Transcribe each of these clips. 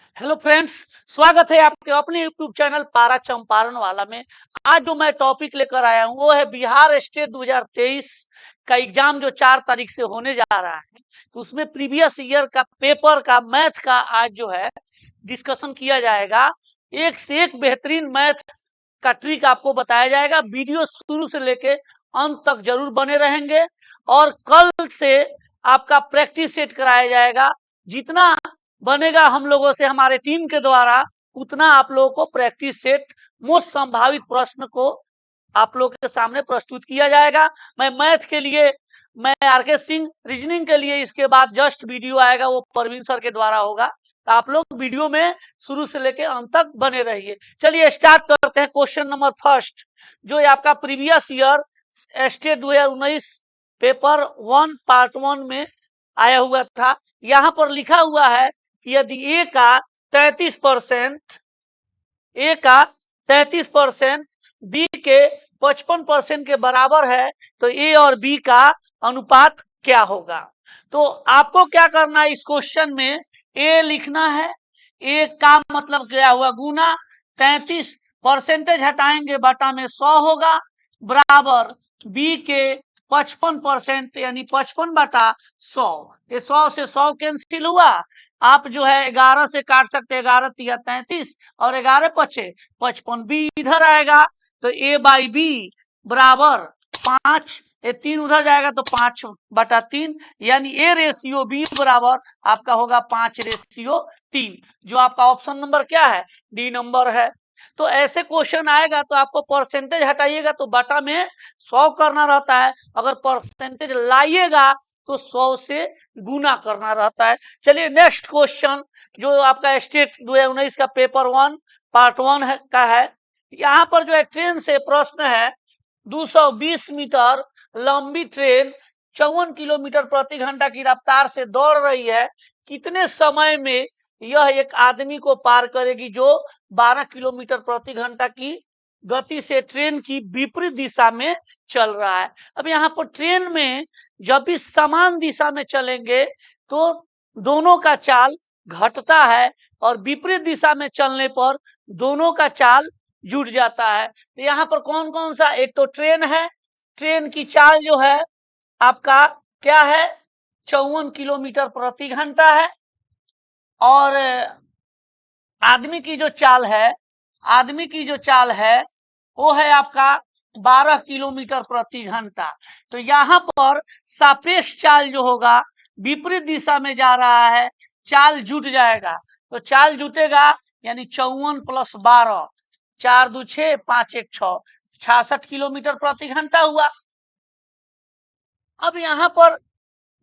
Hello friends, स्वागत है आपके अपने यूट्यूब चैनल पारा चंपारण वाला में। आज जो मैं टॉपिक लेकर आया हूँ वो है बिहार स्टेट 2023 का एग्जाम जो 4 तारीख से होने जा रहा है। तो उसमें प्रीवियस ईयर का पेपर का मैथ का आज जो है डिस्कशन किया जाएगा। एक से एक बेहतरीन मैथ का ट्रिक आपको बताया जाएगा। वीडियो शुरू से लेके अंत तक जरूर बने रहेंगे और कल से आपका प्रैक्टिस सेट कराया जाएगा। जितना बनेगा हम लोगों से हमारे टीम के द्वारा उतना आप लोगों को प्रैक्टिस सेट मोस्ट संभावित प्रश्न को आप लोग के सामने प्रस्तुत किया जाएगा। मैं मैथ के लिए मैं आरके सिंह, रीजनिंग के लिए इसके बाद जस्ट वीडियो आएगा वो परवीन सर के द्वारा होगा। तो आप लोग वीडियो में शुरू से लेकर अंत तक बने रहिए। चलिए स्टार्ट करते हैं। क्वेश्चन नंबर फर्स्ट जो ये आपका previous year state 2019 paper 1 part 1 में आया हुआ था। यहाँ पर लिखा हुआ है कि यदि ए का 33%, ए का 33% बी के 55% के बराबर है तो ए और बी का अनुपात क्या होगा। तो आपको क्या करना है, इस क्वेश्चन में ए लिखना है। ए का मतलब क्या हुआ, गुना 33 परसेंटेज हटाएंगे बटा में 100 होगा, बराबर बी के 55% यानी 55 बटा 100। ये 100 से 100 कैंसिल हुआ। आप जो है 11 से काट सकते हैं, 11 तिया 33 और 11 पचे 55, बी इधर आएगा तो ए बाई बी बराबर 5, ये 3 उधर जाएगा तो 5 बटा 3 यानी ए रेशियो बी बराबर आपका होगा 5:3। जो आपका ऑप्शन नंबर क्या है, डी नंबर है। तो ऐसे क्वेश्चन आएगा तो आपको परसेंटेज हटाइएगा तो बटा में 100 करना रहता है, अगर परसेंटेज लाइएगा तो 100 से गुना करना रहता है। चलिए नेक्स्ट क्वेश्चन जो आपका स्टेट 2019 का पेपर 1 पार्ट 1 है का है। यहाँ पर जो है ट्रेन से प्रश्न है, 220 मीटर लंबी ट्रेन 54 किलोमीटर प्रति घंटा की रफ्तार से दौड़ रही है। कितने समय में यह एक आदमी को पार करेगी जो 12 किलोमीटर प्रति घंटा की गति से ट्रेन की विपरीत दिशा में चल रहा है। अब यहाँ पर ट्रेन में जब भी समान दिशा में चलेंगे तो दोनों का चाल घटता है और विपरीत दिशा में चलने पर दोनों का चाल जुड़ जाता है। तो यहाँ पर कौन कौन सा, एक तो ट्रेन है, ट्रेन की चाल जो है आपका क्या है, 54 किलोमीटर प्रति घंटा है। और आदमी की जो चाल है, आदमी की जो चाल है वो है आपका 12 किलोमीटर प्रति घंटा। तो यहाँ पर सापेक्ष चाल जो होगा विपरीत दिशा में जा रहा है, चाल जुट जाएगा। तो चाल जुटेगा यानी 54 + 12, 4 2 6 5 1 6, 66 किलोमीटर प्रति घंटा हुआ। अब यहाँ पर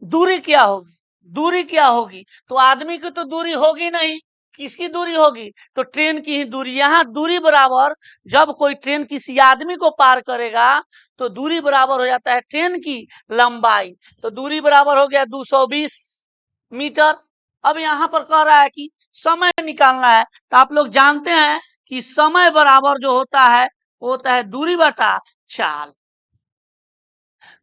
दूरी क्या होगी, दूरी क्या होगी, तो आदमी की तो दूरी होगी नहीं, किसकी दूरी होगी, तो ट्रेन की ही दूरी। यहाँ दूरी बराबर, जब कोई ट्रेन किसी आदमी को पार करेगा तो दूरी बराबर हो जाता है ट्रेन की लंबाई। तो दूरी बराबर हो गया 220 मीटर। अब यहाँ पर कह रहा है कि समय निकालना है, तो आप लोग जानते हैं कि समय बराबर जो होता है वो होता है दूरी बटा चाल।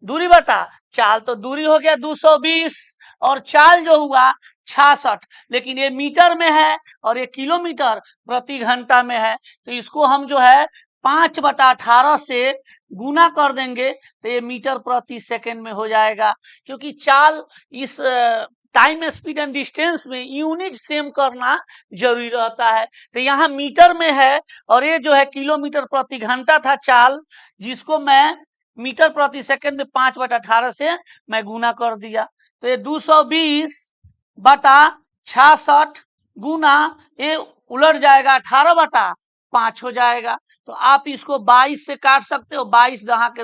दूरी बटा चाल, तो दूरी हो गया 220 और चाल जो हुआ 66, लेकिन ये मीटर में है और ये किलोमीटर प्रति घंटा में है। तो इसको हम जो है 5/18 से गुना कर देंगे तो ये मीटर प्रति सेकंड में हो जाएगा। क्योंकि चाल इस टाइम स्पीड एंड डिस्टेंस में यूनिट सेम करना जरूरी रहता है। तो यहाँ मीटर में है और ये जो है किलोमीटर प्रति घंटा था चाल, जिसको मैं मीटर प्रति सेकंड में 5/18 से मैं गुना कर दिया। तो ये 220/66 गुना ये उलट जाएगा 18/5 हो जाएगा। तो आप इसको 22 से काट सकते हो, 22 दहा के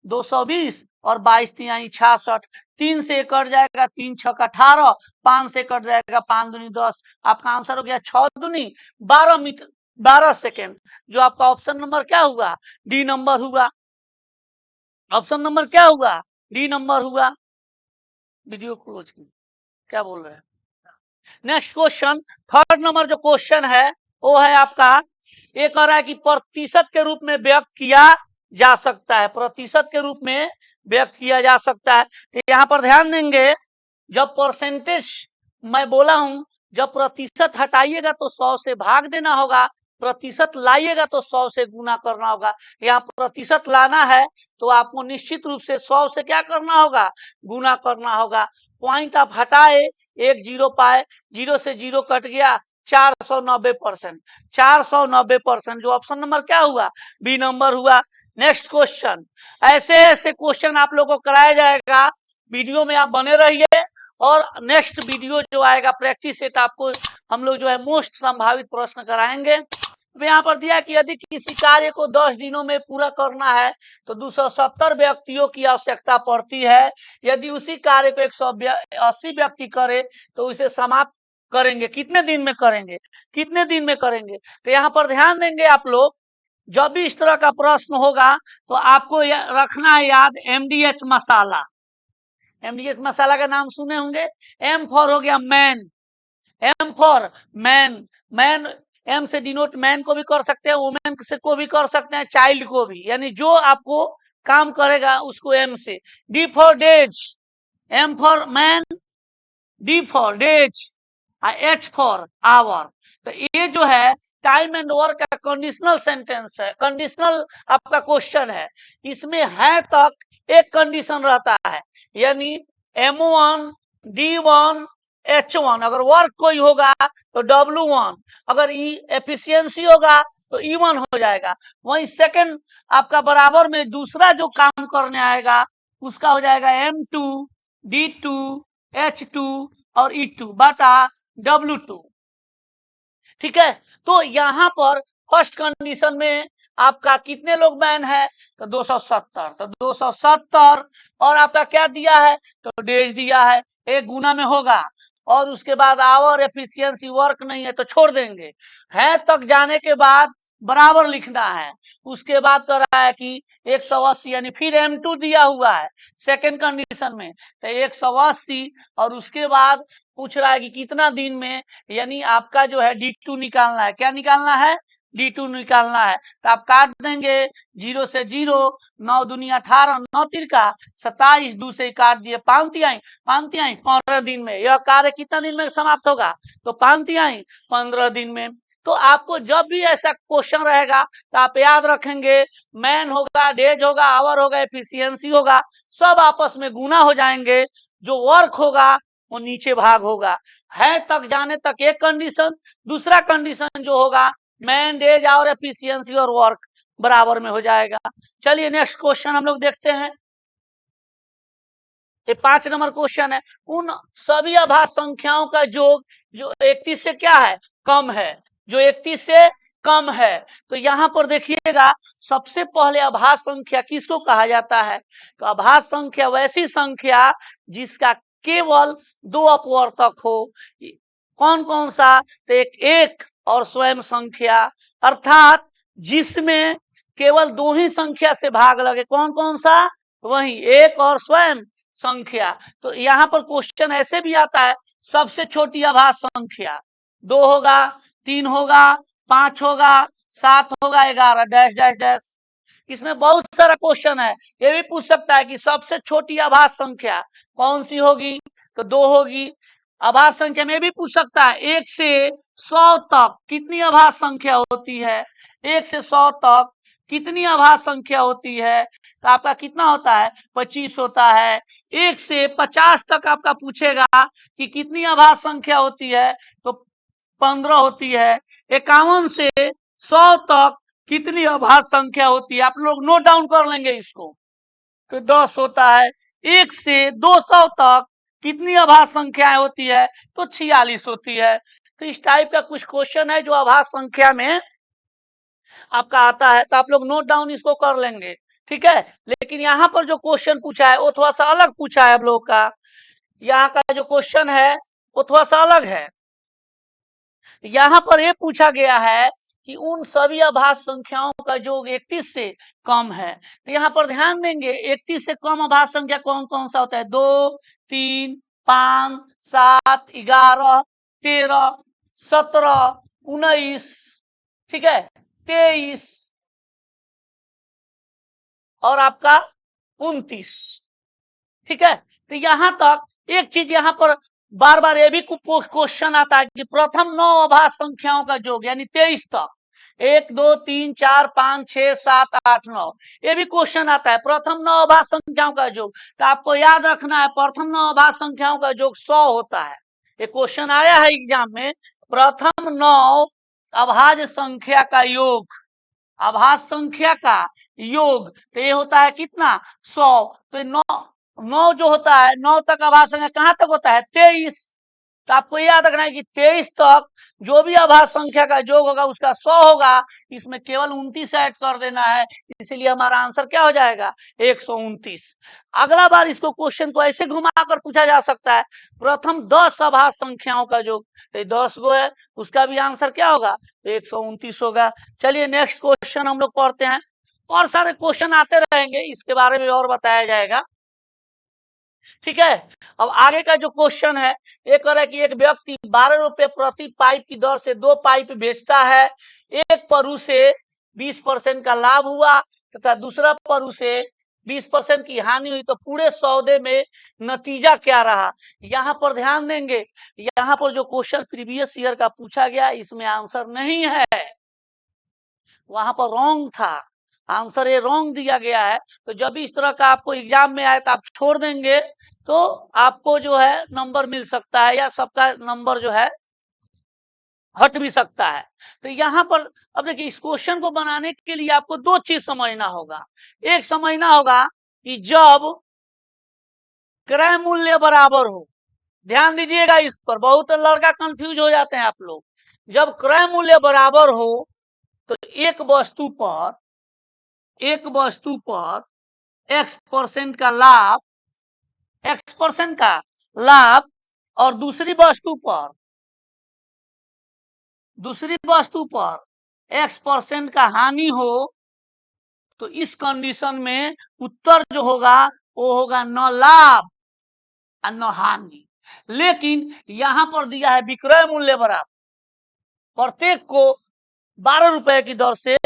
220 और 22 तिहाई 66, 3 से कट जाएगा, 3 छक 18, 5 से कट जाएगा, 5 दूनी 10। आपका आंसर हो गया 6 दूनी 12 मीटर 12 सेकेंड। जो आपका ऑप्शन नंबर क्या हुआ, डी नंबर हुआ। ऑप्शन नंबर क्या हुआ, डी नंबर हुआ। वीडियो क्लोज की, क्या बोल रहे हैं। नेक्स्ट क्वेश्चन, थर्ड नंबर जो क्वेश्चन है वो है आपका, ये कह रहा है कि प्रतिशत के रूप में व्यक्त किया जा सकता है, प्रतिशत के रूप में व्यक्त किया जा सकता है। तो यहाँ पर ध्यान देंगे, जब परसेंटेज मैं बोला हूं जब प्रतिशत हटाइएगा तो 100 से भाग देना होगा, प्रतिशत लाइएगा तो 100 से गुना करना होगा। यहाँ प्रतिशत लाना है तो आपको निश्चित रूप से 100 से क्या करना होगा, गुना करना होगा। पॉइंट आप हटाए, एक जीरो पाए, जीरो से जीरो कट गया, 490%, 490%। जो ऑप्शन नंबर क्या हुआ, बी नंबर हुआ। नेक्स्ट क्वेश्चन, ऐसे ऐसे क्वेश्चन आप लोगों को कराया जाएगा, वीडियो में आप बने रहिए। और नेक्स्ट वीडियो जो आएगा प्रैक्टिस सेट, आपको हम लोग जो है मोस्ट संभावित प्रश्न कराएंगे। यहाँ पर दिया कि यदि किसी कार्य को 10 दिनों में पूरा करना है तो 270 व्यक्तियों की आवश्यकता पड़ती है। यदि उसी कार्य को 180 व्यक्ति करे तो उसे समाप्त करेंगे कितने दिन में करेंगे, कितने दिन में करेंगे। तो यहाँ पर ध्यान देंगे आप लोग, जब भी इस तरह का प्रश्न होगा तो आपको रखना है याद MDH मसाला। MDH मसाला का नाम सुने होंगे। M फॉर हो गया man, M for man, man M से डिनोट मैन को भी कर सकते हैं, वुमेन से को भी कर सकते हैं, चाइल्ड को भी, यानी जो आपको काम करेगा उसको M से। D for days, M for man, D for days, H for hour. तो ये जो है टाइम एंड वर्क का कंडीशनल सेंटेंस है, कंडीशनल आपका क्वेश्चन है। इसमें है तक एक कंडीशन रहता है, यानी M1 D1 H1, अगर वर्क कोई होगा तो W1, अगर एफिशिएंसी होगा तो E1 हो जाएगा। वहीं सेकंड आपका बराबर में दूसरा जो काम करने आएगा उसका हो जाएगा M2 D2 H2 और E2 बटा W2। ठीक है, तो यहां पर फर्स्ट कंडीशन में आपका कितने लोग मैन है तो 270, तो 270 और आपका क्या दिया है तो डेज दिया है, एक गुना में होगा। और उसके बाद आवर एफिशिएंसी वर्क नहीं है तो छोड़ देंगे, है तक जाने के बाद बराबर लिखना है। उसके बाद कर रहा है कि 180, यानी फिर M2 दिया हुआ है सेकंड कंडीशन में, तो 180 और उसके बाद पूछ रहा है कि कितना दिन में, यानी आपका जो है D2 निकालना है। क्या निकालना है, D2 निकालना है। तो आप काट देंगे, 0 से 0, 9 दूनी 18, 9 तिरका 27, 2 से काट दिए, 5 तिहाई 15 दिन में यह कार्य कितना दिन में समाप्त होगा तो 5 तिहाई 15 दिन में। तो आपको जब भी ऐसा क्वेश्चन रहेगा तो आप याद रखेंगे, मैन होगा, डेज होगा, आवर होगा, एफिशिएंसी होगा, सब आपस में गुना हो जाएंगे। जो वर्क होगा वो नीचे भाग होगा। है तक जाने तक एक कंडीशन, दूसरा कंडीशन जो होगा मैन, डेज, आवर, एफिशिएंसी और वर्क बराबर में हो जाएगा। चलिए नेक्स्ट क्वेश्चन हम लोग देखते हैं। ये 5 नंबर क्वेश्चन है, उन सभी आभास संख्याओं का योग जो 31 से क्या है कम है, जो 31 से कम है। तो यहां पर देखिएगा, सबसे पहले आभास संख्या किसको कहा जाता है तो आभास संख्या वैसी संख्या जिसका केवल 2 अपवर्तक हो। कौन कौन सा, तो एक और स्वयं संख्या, अर्थात जिसमें केवल 2 ही संख्या से भाग लगे। कौन कौन सा, वही एक और स्वयं संख्या। तो यहाँ पर क्वेश्चन ऐसे भी आता है, सबसे छोटी आभास संख्या 2 होगा, 3 होगा, 5 होगा, 7 होगा, 11 डैश डैश डैश। इसमें बहुत सारा क्वेश्चन है। ये भी पूछ सकता है कि सबसे छोटी आभास संख्या कौन सी होगी तो 2 होगी। आभास संख्या में भी पूछ सकता है 1 से 100 तक कितनी आभास संख्या होती है, 1 से 100 तक कितनी आभास संख्या होती है तो आपका कितना होता है 25 होता है। 1 से 50 तक आपका पूछेगा कि कितनी आभास संख्या होती है तो 15 होती है। 51 से 100 तक कितनी आभास संख्या होती है, आप लोग नोट डाउन कर लेंगे इसको, तो 10 होता है। 1 से 200 तक कितनी आभास संख्याएं होती है तो 46 होती है। तो इस टाइप का कुछ क्वेश्चन है जो आभास संख्या में आपका आता है, तो आप लोग नोट डाउन इसको कर लेंगे, ठीक है। लेकिन यहाँ पर जो क्वेश्चन पूछा है वो थोड़ा सा अलग पूछा है आप लोग का। यहाँ का जो क्वेश्चन है वो थोड़ा सा अलग है। यहाँ पर ये पूछा गया है कि उन सभी आभास संख्याओं का योग 31 से कम है। तो यहाँ पर ध्यान देंगे 31 से कम आभास संख्या कौन कौन सा होता है, 2, 3, 5, 7, 11, 13, 17, 19, ठीक है, 23 और आपका 29, ठीक है। तो यहां तक एक चीज यहाँ पर बार बार ये भी क्वेश्चन आता है कि प्रथम 9 अभाज्य संख्याओं का योग यानी 23 तक 1 2 3 4 5 6 7 8 9, ये भी क्वेश्चन आता है प्रथम 9 अभाज्य संख्याओं का योग। तो आपको याद रखना है प्रथम 9 अभाज्य संख्याओं का योग 100 होता है। ये क्वेश्चन आया है एग्जाम में, प्रथम 9 अभाज्य संख्या का योग, अभाज्य संख्या का योग, तो ये होता है कितना 100। तो 9 जो होता है 9 तक अभाज्य संख्या कहां तक होता है 23। तो आपको याद रखना है कि 23 तक जो भी अभाज्य संख्या का योग होगा उसका 100 होगा, इसमें केवल 29 ऐड कर देना है, इसीलिए हमारा आंसर क्या हो जाएगा 129। अगला बार इसको क्वेश्चन को ऐसे घुमाकर पूछा जा सकता है प्रथम 10 अभाज्य संख्याओं का योग, तो 10 गो है, उसका भी आंसर क्या होगा 129 होगा। चलिए नेक्स्ट क्वेश्चन हम लोग पढ़ते हैं, और सारे क्वेश्चन आते रहेंगे, इसके बारे में और बताया जाएगा। ठीक है, अब आगे का जो क्वेश्चन है ये कह रहा है कि एक व्यक्ति 12 रुपए प्रति पाइप की दर से 2 पाइप बेचता है, एक पर उसे 20% का लाभ हुआ तथा दूसरा पर उसे 20% की हानि हुई, तो पूरे सौदे में नतीजा क्या रहा। यहाँ पर ध्यान देंगे, यहाँ पर जो क्वेश्चन प्रीवियस ईयर का पूछा गया इसमें आंसर नहीं है, वहां पर रॉन्ग था, आंसर ये रॉन्ग दिया गया है। तो जब भी इस तरह का आपको एग्जाम में आए तो आप छोड़ देंगे, तो आपको जो है नंबर मिल सकता है या सबका नंबर जो है हट भी सकता है। तो यहाँ पर अब देखिए इस क्वेश्चन को बनाने के लिए आपको दो चीज समझना होगा। एक समझना होगा कि जब क्रय मूल्य बराबर हो, ध्यान दीजिएगा इस पर, बहुत लड़का कंफ्यूज हो जाते हैं आप लोग। जब क्रय मूल्य बराबर हो तो एक वस्तु पर X% का लाभ, X% का लाभ, और दूसरी वस्तु पर X% का हानि हो, तो इस कंडीशन में उत्तर जो होगा वो होगा न लाभ और न हानि। लेकिन यहां पर दिया है विक्रय मूल्य बराबर, प्रत्येक को 12 रुपए की दर से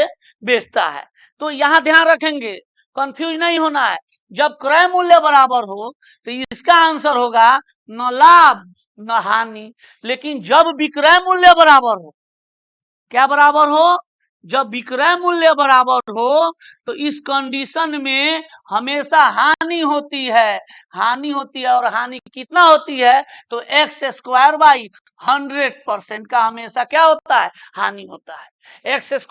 बेचता है। तो यहां ध्यान रखेंगे, कंफ्यूज नहीं होना है, जब क्रय मूल्य बराबर हो तो इसका आंसर होगा न लाभ न हानि। लेकिन जब विक्रय मूल्य बराबर हो, क्या बराबर हो, जब विक्रय मूल्य बराबर हो तो इस कंडीशन में हमेशा हानि होती है, और हानि कितना होती है, तो x² / 100% का हमेशा क्या होता है, हानि होता है, x² /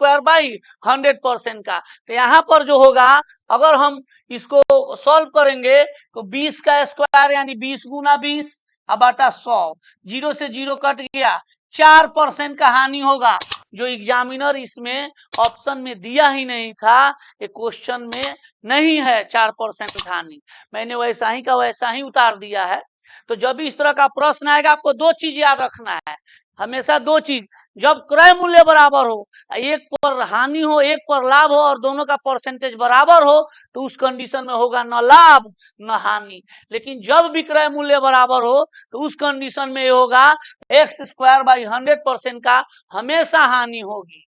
100% का। तो यहाँ पर जो होगा, अगर हम इसको सॉल्व करेंगे तो 20 का स्क्वायर यानी 20 गुना 20 बटा 100, 0 से 0 कट गया, 4% का हानि होगा, जो एग्जामिनर इसमें ऑप्शन में दिया ही नहीं था, ये क्वेश्चन में नहीं है 4% हानि, मैंने वैसा ही का वैसा ही उतार दिया है। तो जब भी इस तरह का प्रश्न आएगा आपको दो चीज याद रखना है, हमेशा दो चीज, जब क्रय मूल्य बराबर हो, एक पर हानि हो एक पर लाभ हो और दोनों का परसेंटेज बराबर हो, तो उस कंडीशन में होगा न लाभ न हानि। लेकिन जब विक्रय मूल्य बराबर हो तो उस कंडीशन में होगा x² / 100% का हमेशा हानि होगी,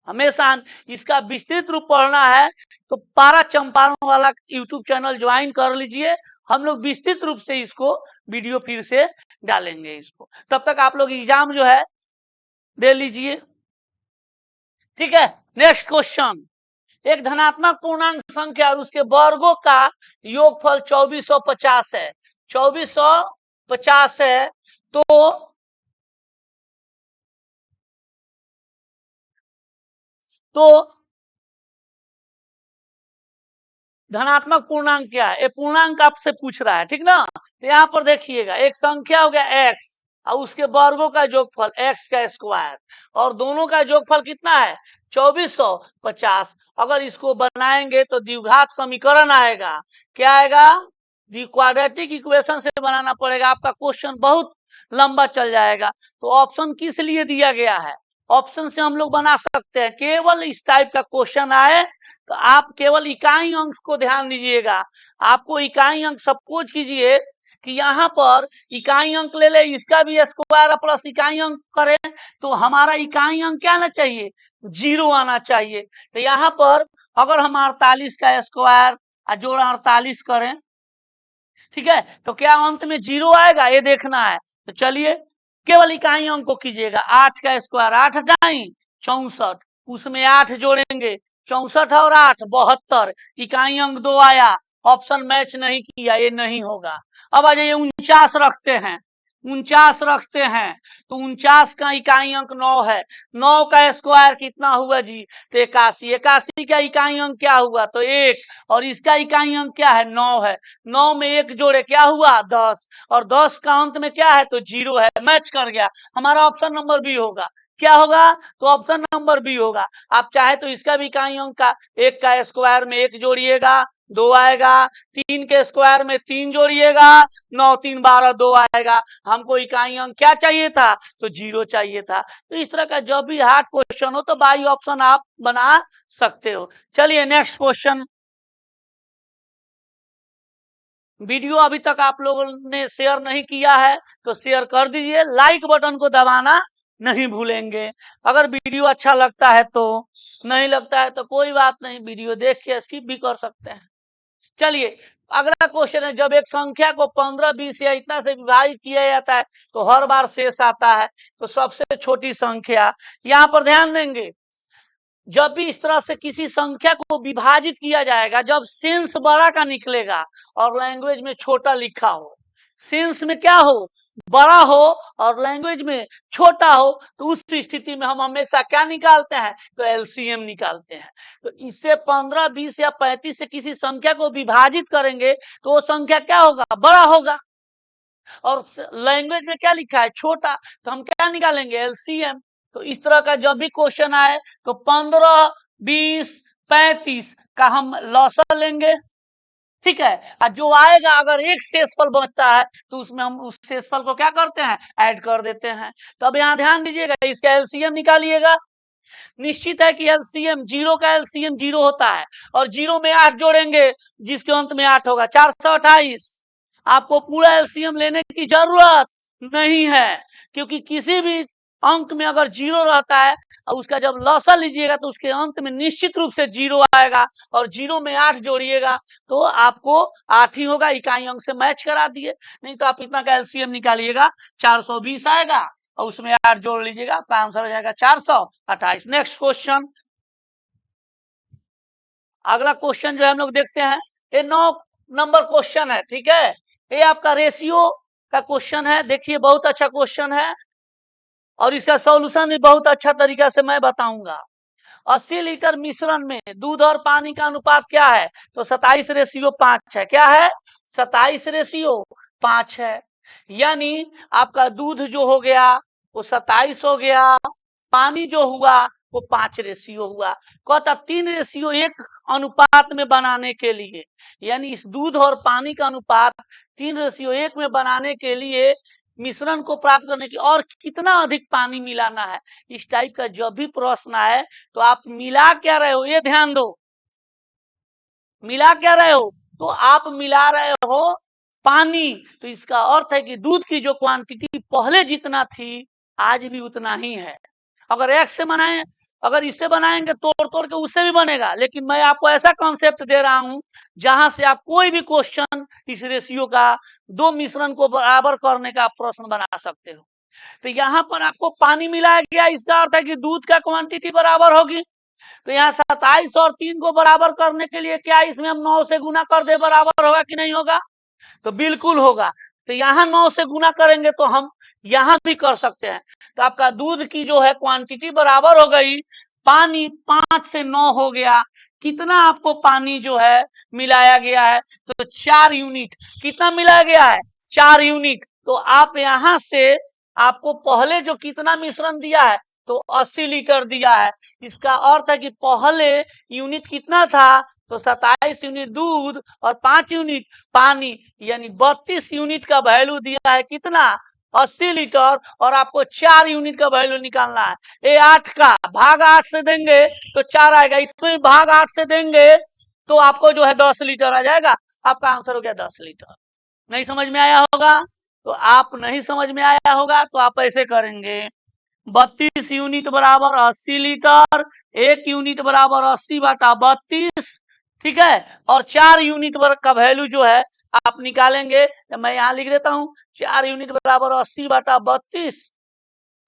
हमेशा। इसका विस्तृत रूप पढ़ना है तो पारा चंपारण वाला यूट्यूब चैनल ज्वाइन कर लीजिए, हम लोग विस्तृत रूप से इसको वीडियो फिर से डालेंगे इसको, तब तक आप लोग एग्जाम जो है दे लीजिए। ठीक है, नेक्स्ट क्वेश्चन, एक धनात्मक पूर्णांक संख्या और उसके वर्गों का योगफल 2450 है, 2450 है, तो धनात्मक पूर्णांक क्या है, ये पूर्णांक आपसे पूछ रहा है, ठीक ना। तो यहाँ पर देखिएगा एक संख्या हो गया x और उसके वर्गों का योगफल x का स्क्वायर, और दोनों का योगफल कितना है 2450। अगर इसको बनाएंगे तो द्विघात समीकरण आएगा, क्या आएगा, क्वाड्रेटिक इक्वेशन से बनाना पड़ेगा, आपका क्वेश्चन बहुत लंबा चल जाएगा। तो ऑप्शन किस लिए दिया गया है, ऑप्शन से हम लोग बना सकते हैं, केवल इस टाइप का क्वेश्चन आए तो आप केवल इकाई अंक को ध्यान दीजिएगा। आपको इकाई अंक, सपोज कीजिए कि यहाँ पर इकाई अंक ले ले, इसका भी स्क्वायर प्लस इकाई अंक करें, तो हमारा इकाई अंक क्या आना चाहिए 0 आना चाहिए। तो यहाँ पर अगर हम 48 का स्क्वायर जोड़ 48 करें, ठीक है, तो क्या अंत में 0 आएगा, ये देखना है। तो चलिए केवल इकाई अंक को कीजिएगा। 8 का स्क्वायर 8 दाई 64, उसमें 8 जोड़ेंगे 64 और 8 72, इकाई अंक 2 आया, ऑप्शन मैच नहीं किया, ये नहीं होगा। अब आ जाइए 49 रखते हैं, 49 रखते हैं तो 49 का इकाई अंक 9 है, 9 का स्क्वायर कितना हुआ जी, तो 81, 81 का इकाई अंक क्या हुआ, तो 1, और इसका इकाई अंक क्या है, 9 है, 9 में 1 जोड़े क्या हुआ, 10, और 10 का अंत में क्या है, तो 0 है, मैच कर गया, हमारा ऑप्शन नंबर बी होगा। क्या होगा, तो ऑप्शन नंबर बी होगा। आप चाहे तो इसका भी इकाई अंक का 1 का स्क्वायर में 1 जोड़िएगा 2 आएगा, 3 के स्क्वायर में 3 जोड़िएगा 9 3 12 2 आएगा। हमको इकाई अंक क्या चाहिए था, तो 0 चाहिए था। तो इस तरह का जब भी हार्ड क्वेश्चन हो तो बाई ऑप्शन आप बना सकते हो। चलिए नेक्स्ट क्वेश्चन। वीडियो अभी तक आप लोगों ने शेयर नहीं किया है तो शेयर कर दीजिए, लाइक बटन को दबाना नहीं भूलेंगे। अगर वीडियो अच्छा लगता है तो, नहीं लगता है तो कोई बात नहीं, वीडियो देख के स्किप भी कर सकते हैं। चलिए अगला क्वेश्चन है, जब एक संख्या को 15 20 या इतना से विभाजित किया जाता है तो हर बार शेष आता है, तो सबसे छोटी संख्या, यहाँ पर ध्यान देंगे जब भी इस तरह से किसी संख्या को विभाजित किया जाएगा, जब सेंस बड़ा का निकलेगा और लैंग्वेज में छोटा लिखा हो, सेंस में क्या हो, बड़ा हो और लैंग्वेज में छोटा हो, तो उस स्थिति में हम हमेशा क्या निकालते हैं, तो एलसीएम निकालते हैं। तो इससे 15 20 या 35 से किसी संख्या को विभाजित करेंगे तो वो संख्या क्या होगा, बड़ा होगा, और लैंग्वेज में क्या लिखा है, छोटा, तो हम क्या निकालेंगे, एलसीएम। तो इस तरह का जब भी क्वेश्चन आए तो 15 20 35 का हम लॉसा लेंगे, ठीक है, और जो आएगा अगर एक शेषफल बचता है तो उसमें हम उस शेषफल को क्या करते हैं, ऐड कर देते हैं। तो अब यहाँ ध्यान दीजिएगा, इसका एलसीएम निकालिएगा। निश्चित है कि एलसीएम, जीरो का एलसीएम 0 होता है, और 0 में 8 जोड़ेंगे जिसके अंत में 8 होगा, 428। आपको पूरा एलसीएम लेने की जरूरत नहीं है, क्योंकि किसी भी अंक में अगर 0 रहता है और उसका जब लॉसा लीजिएगा तो उसके अंत में निश्चित रूप से 0 आएगा, और 0 में 8 जोड़िएगा तो आपको 8 ही होगा, इकाई अंक से मैच करा दिए। नहीं तो आप इतना का एलसीएम निकालिएगा 420 आएगा और उसमें 8 जोड़ लीजिएगा, आपका आंसर हो जाएगा 428। नेक्स्ट क्वेश्चन, अगला क्वेश्चन जो है हम लोग देखते हैं, ये 9 नंबर क्वेश्चन है, ठीक है, ये आपका रेशियो का क्वेश्चन है। देखिए बहुत अच्छा क्वेश्चन है और इसका सॉल्यूशन भी बहुत अच्छा तरीका से मैं बताऊंगा। 80 लीटर मिश्रण में दूध और पानी का अनुपात क्या है, तो 27:5 है। क्या है, 27:5 है। यानी आपका दूध जो हो गया वो 27 हो गया, पानी जो हुआ वो 5 रेशियो हुआ। कहता 3:1 अनुपात में बनाने के लिए, यानी इस दूध और पानी का अनुपात 3:1 में बनाने के लिए मिश्रण को प्राप्त करने की और कितना अधिक पानी मिलाना है, इस टाइप का जब भी प्रश्न आए तो आप मिला क्या रहे हो, ये ध्यान दो, मिला क्या रहे हो, तो आप मिला रहे हो पानी। तो इसका अर्थ है कि दूध की जो क्वांटिटी पहले जितना थी आज भी उतना ही है। अगर एक से बनाए, अगर इससे बनाएंगे तोड़ तोड़ के उससे भी बनेगा, लेकिन मैं आपको ऐसा कॉन्सेप्ट दे रहा हूं जहां से आप कोई भी क्वेश्चन इस रेशियो का, दो मिश्रण को बराबर करने का प्रश्न बना सकते हो। तो यहाँ पर आपको पानी मिलाया गया, इसका अर्थ है कि दूध का क्वांटिटी बराबर होगी। तो यहाँ 27 और 3 को बराबर करने के लिए क्या इसमें हम 9 से गुना कर दे, बराबर होगा कि नहीं होगा, तो बिल्कुल होगा। तो यहाँ 9 से गुना करेंगे तो हम यहाँ भी कर सकते हैं। तो आपका दूध की जो है क्वांटिटी बराबर हो गई, पानी 5 से 9 हो गया। कितना आपको पानी जो है मिलाया गया है, तो 4 यूनिट। कितना मिलाया गया है, 4 यूनिट। तो आप यहाँ से आपको पहले जो कितना मिश्रण दिया है, तो 80 लीटर दिया है। इसका अर्थ है कि पहले यूनिट कितना था, तो 27 यूनिट दूध और 5 यूनिट पानी, यानी 32 यूनिट का वैल्यू दिया है, कितना, 80 लीटर, और आपको 4 यूनिट का वैल्यू निकालना है। ये 8 का भाग 8 से देंगे तो 4 आएगा, इसमें भाग 8 से देंगे तो आपको जो है 10 लीटर आ जाएगा। आपका आंसर हो गया 10 लीटर। नहीं समझ में आया होगा, तो आप नहीं समझ में आया होगा तो आप ऐसे करेंगे, 32 यूनिट बराबर 80 लीटर, 1 यूनिट बराबर 80/32, ठीक है, और 4 यूनिट का वैल्यू जो है आप निकालेंगे तो मैं यहाँ लिख देता हूँ 4 यूनिट बराबर 80/32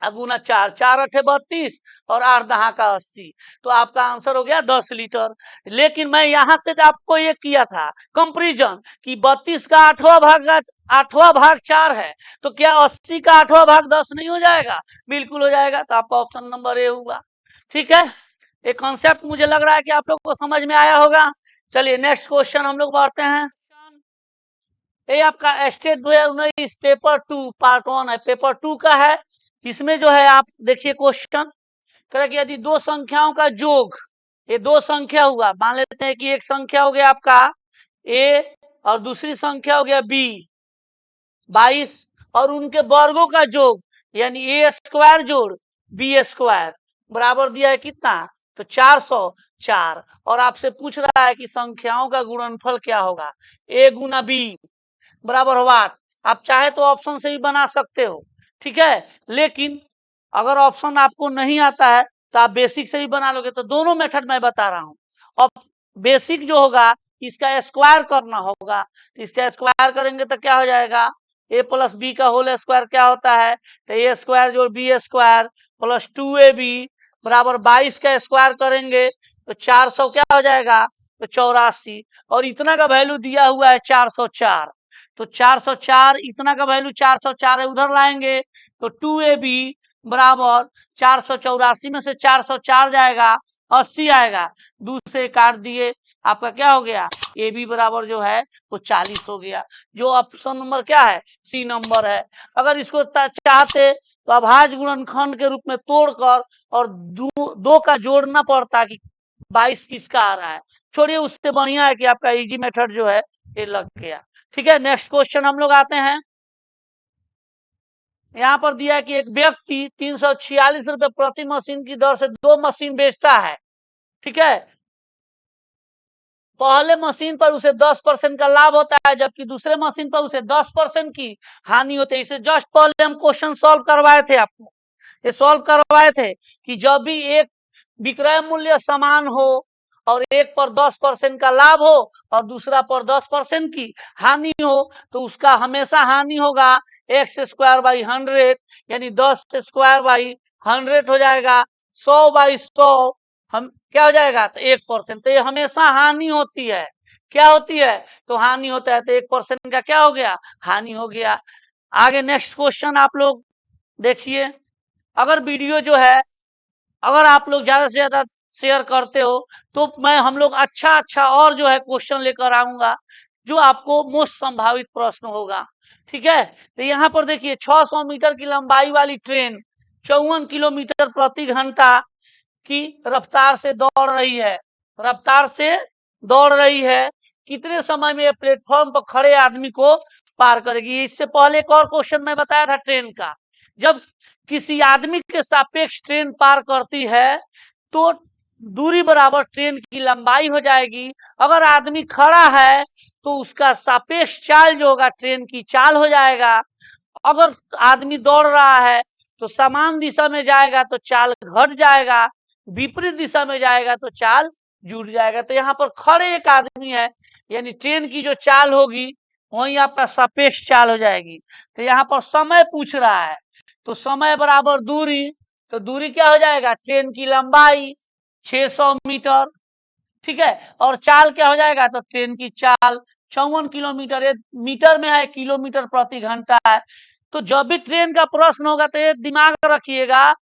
गुना 4, 4 अठे 32 और 8 दहा का 80, तो आपका आंसर हो गया 10 लीटर। लेकिन मैं यहाँ से आपको ये किया था कंपेरिजन कि 32 का 8वां भाग 4 है, तो क्या 80 का 8वां भाग 10 नहीं हो जाएगा? बिल्कुल हो जाएगा। तो आपका ऑप्शन नंबर ए हुआ। ठीक है, एक कॉन्सेप्ट मुझे लग रहा है कि आप लोग को समझ में आया होगा। चलिए नेक्स्ट क्वेश्चन हम लोग बढ़ते हैं। ये आपका स्टेट 2019 पेपर 2 पार्ट 1 है, पेपर 2 का है। इसमें जो है आप देखिए क्वेश्चन कह कि यदि दो संख्याओं का योग, ये दो संख्या हुआ, मान लेते हैं कि एक संख्या हो गया आपका ए और दूसरी संख्या हो गया बी 22, और उनके वर्गों का योग यानी ए स्क्वायर जोड़ बी स्क्वायर बराबर दिया है कितना? तो 404। और आपसे पूछ रहा है कि संख्याओं का गुणनफल क्या होगा? ए गुना बी बराबर वाट। आप चाहे तो ऑप्शन से भी बना सकते हो, ठीक है, लेकिन अगर ऑप्शन आपको नहीं आता है तो आप बेसिक से भी बना लोगे। तो दोनों मेथड मैं बता रहा हूं। और बेसिक जो होगा इसका स्क्वायर करना होगा, तो इसका स्क्वायर करेंगे तो क्या हो जाएगा? ए प्लस बी का होल स्क्वायर क्या होता है? तो ए स्क्वायर जोड़ बी स्क्वायर प्लस 2ab बराबर 22 का स्क्वायर करेंगे तो 400 क्या हो जाएगा? तो 84। और इतना का वैल्यू दिया हुआ है 404, तो 404 इतना का वैल्यू 404 है, उधर लाएंगे तो 2ab बराबर 484 में से 404 जाएगा 80 आएगा, दूसरे काट दिए, आपका क्या हो गया? ए बी बराबर जो है वो 40 हो गया। जो ऑप्शन नंबर क्या है? सी नंबर है। अगर इसको चाहते तो अभाज्य गुणनखंड के रूप में तोड़कर और दो का जोड़ना पड़ता कि 22 किसका आ रहा है। छोड़िए, उससे बढ़िया है कि आपका इजी मेथड जो है ये लग गया। ठीक है, नेक्स्ट क्वेश्चन हम लोग आते हैं। यहाँ पर दिया है कि एक व्यक्ति 346 रुपए प्रति मशीन की दर से 2 मशीन बेचता है। ठीक है, पहले मशीन पर उसे 10% का लाभ होता है, जबकि दूसरे मशीन पर उसे 10% की हानि होती है। इसे जस्ट पहले हम क्वेश्चन सॉल्व करवाए थे, आपको ये सॉल्व करवाए थे कि जब भी एक विक्रय मूल्य समान हो और एक पर 10% का लाभ हो और दूसरा पर 10% की हानि हो, तो उसका हमेशा हानि होगा एक्स स्क्वायर बाई 100, यानी 10 स्क्वायर बाई 100 हो जाएगा, 100/100 हम क्या हो जाएगा? तो 1%। तो ये हमेशा हानि होती है। क्या होती है? तो हानि होता है। तो 1% का क्या हो गया? हानि हो गया। आगे नेक्स्ट क्वेश्चन आप लोग देखिए। अगर वीडियो जो है, अगर आप लोग ज्यादा से ज्यादा शेयर करते हो तो मैं हम लोग अच्छा और जो है क्वेश्चन लेकर आऊंगा जो आपको मोस्ट संभावित प्रश्न होगा। ठीक है, तो यहाँ पर देखिए 600 मीटर की लंबाई वाली ट्रेन 54 किलोमीटर प्रति घंटा की रफ्तार से दौड़ रही है, रफ्तार से दौड़ रही है, कितने समय में प्लेटफॉर्म पर खड़े आदमी को पार करेगी? इससे पहले एक और क्वेश्चन मैं बताया था ट्रेन का, जब किसी आदमी के सापेक्ष ट्रेन पार करती है तो दूरी बराबर ट्रेन की लंबाई हो जाएगी। अगर आदमी खड़ा है तो उसका सापेक्ष चाल जो होगा ट्रेन की चाल हो जाएगा। अगर आदमी दौड़ रहा है तो समान दिशा में जाएगा तो चाल घट जाएगा, विपरीत दिशा में जाएगा तो चाल जुड़ जाएगा। तो यहाँ पर खड़े एक आदमी है, यानी ट्रेन की जो चाल होगी वही आपका सापेक्ष चाल हो जाएगी। तो यहाँ पर समय पूछ रहा है, तो समय बराबर दूरी, तो दूरी क्या हो जाएगा? ट्रेन की लंबाई 600 मीटर। ठीक है, और चाल क्या हो जाएगा? तो ट्रेन की चाल 54 किलोमीटर, ये मीटर में है, किलोमीटर प्रति घंटा है। तो जब भी ट्रेन का प्रश्न होगा तो ये दिमाग रखिएगा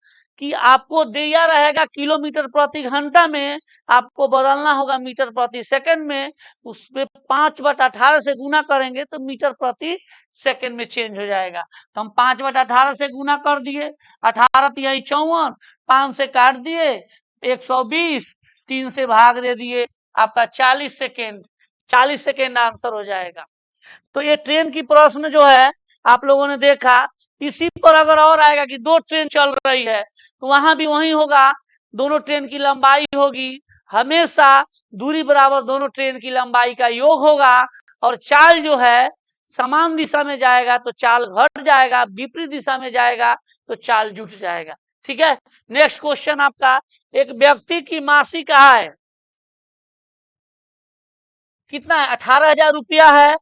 कि आपको दिया रहेगा किलोमीटर प्रति घंटा में, आपको बदलना होगा मीटर प्रति सेकंड में, उसमें 5/18 से गुना करेंगे तो मीटर प्रति सेकंड में चेंज हो जाएगा। तो हम 5/18 से गुना कर दिए, 18 तिहाई 54, 5 से काट दिए 120, 3 से भाग दे दिए, आपका 40 सेकेंड, 40 सेकेंड आंसर हो जाएगा। तो ये ट्रेन की प्रश्न जो है आप लोगों ने देखा। इसी पर अगर और आएगा कि दो ट्रेन चल रही है तो वहां भी वही होगा, दोनों ट्रेन की लंबाई होगी हमेशा दूरी बराबर दोनों ट्रेन की लंबाई का योग होगा, और चाल जो है समान दिशा में जाएगा तो चाल घट जाएगा, विपरीत दिशा में जाएगा तो चाल जुट जाएगा। ठीक है, नेक्स्ट क्वेश्चन आपका, एक व्यक्ति की मासिक आय कितना है? 18,000 रुपया है।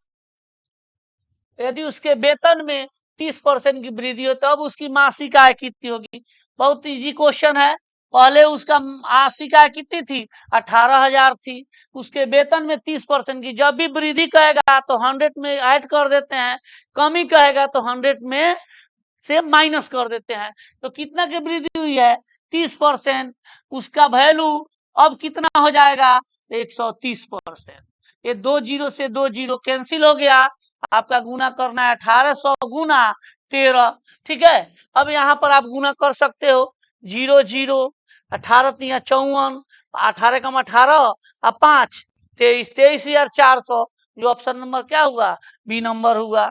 यदि उसके वेतन में 30% की वृद्धि हो तो अब उसकी मासिक आय कितनी होगी? बहुत इजी क्वेश्चन है। पहले उसका मासिक आय कितनी थी? 18,000 थी। उसके वेतन में 30% की जब भी वृद्धि कहेगा तो 100 में ऐड कर देते हैं, कमी कहेगा तो 100 में से माइनस कर देते हैं। तो कितना की वृद्धि हुई है? 30%। उसका वैल्यू अब कितना हो जाएगा? 130%। ये 2 जीरो से 2 जीरो कैंसिल हो गया। आपका गुना करना है 1800 गुना 13। ठीक है, अब यहाँ पर आप गुना कर सकते हो। 0 0 18 तिया 54, 18 कम 18 और 5 23, 23,400। जो ऑप्शन नंबर क्या हुआ? बी नंबर हुआ।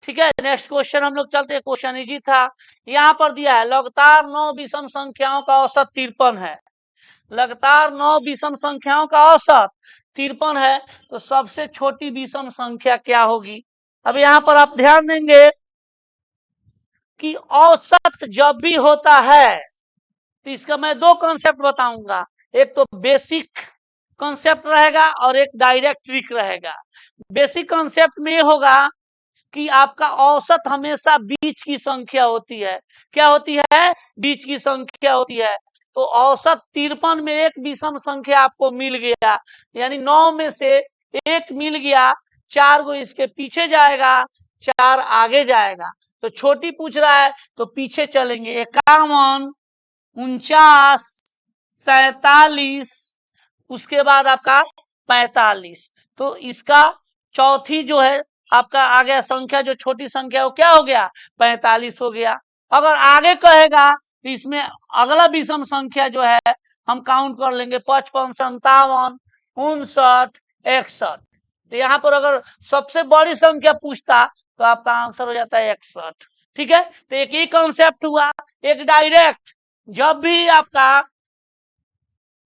ठीक है, नेक्स्ट क्वेश्चन हम लोग चलते हैं। क्वेश्चन इजी था। यहाँ पर दिया है लगातार 9 विषम संख्याओं का औसत 53 है। लगातार 9 विषम संख्याओं का औसत 53 है, तो सबसे छोटी विषम संख्या क्या होगी? अब यहाँ पर आप ध्यान देंगे कि औसत जब भी होता है तो इसका मैं दो कॉन्सेप्ट बताऊंगा। एक तो बेसिक कॉन्सेप्ट रहेगा और एक डायरेक्ट ट्रिक रहेगा। बेसिक कॉन्सेप्ट में ये होगा कि आपका औसत हमेशा बीच की संख्या होती है। क्या होती है? बीच की संख्या होती है। तो औसत 53 में एक विषम संख्या आपको मिल गया, यानी 9 में से एक मिल गया, 4 को इसके पीछे जाएगा, 4 आगे जाएगा। तो छोटी पूछ रहा है तो पीछे चलेंगे। 51, 49, 47, उसके बाद आपका 45। तो इसका चौथी जो है आपका आ गया संख्या, जो छोटी संख्या वो क्या हो गया? 45 हो गया। अगर आगे कहेगा तो इसमें अगला विषम संख्या जो है हम काउंट कर लेंगे 55, 57, 59, 61। तो यहाँ पर अगर सबसे बड़ी संख्या पूछता तो आपका आंसर हो जाता है 61। ठीक है, तो एक ही कॉन्सेप्ट हुआ। एक डायरेक्ट, जब भी आपका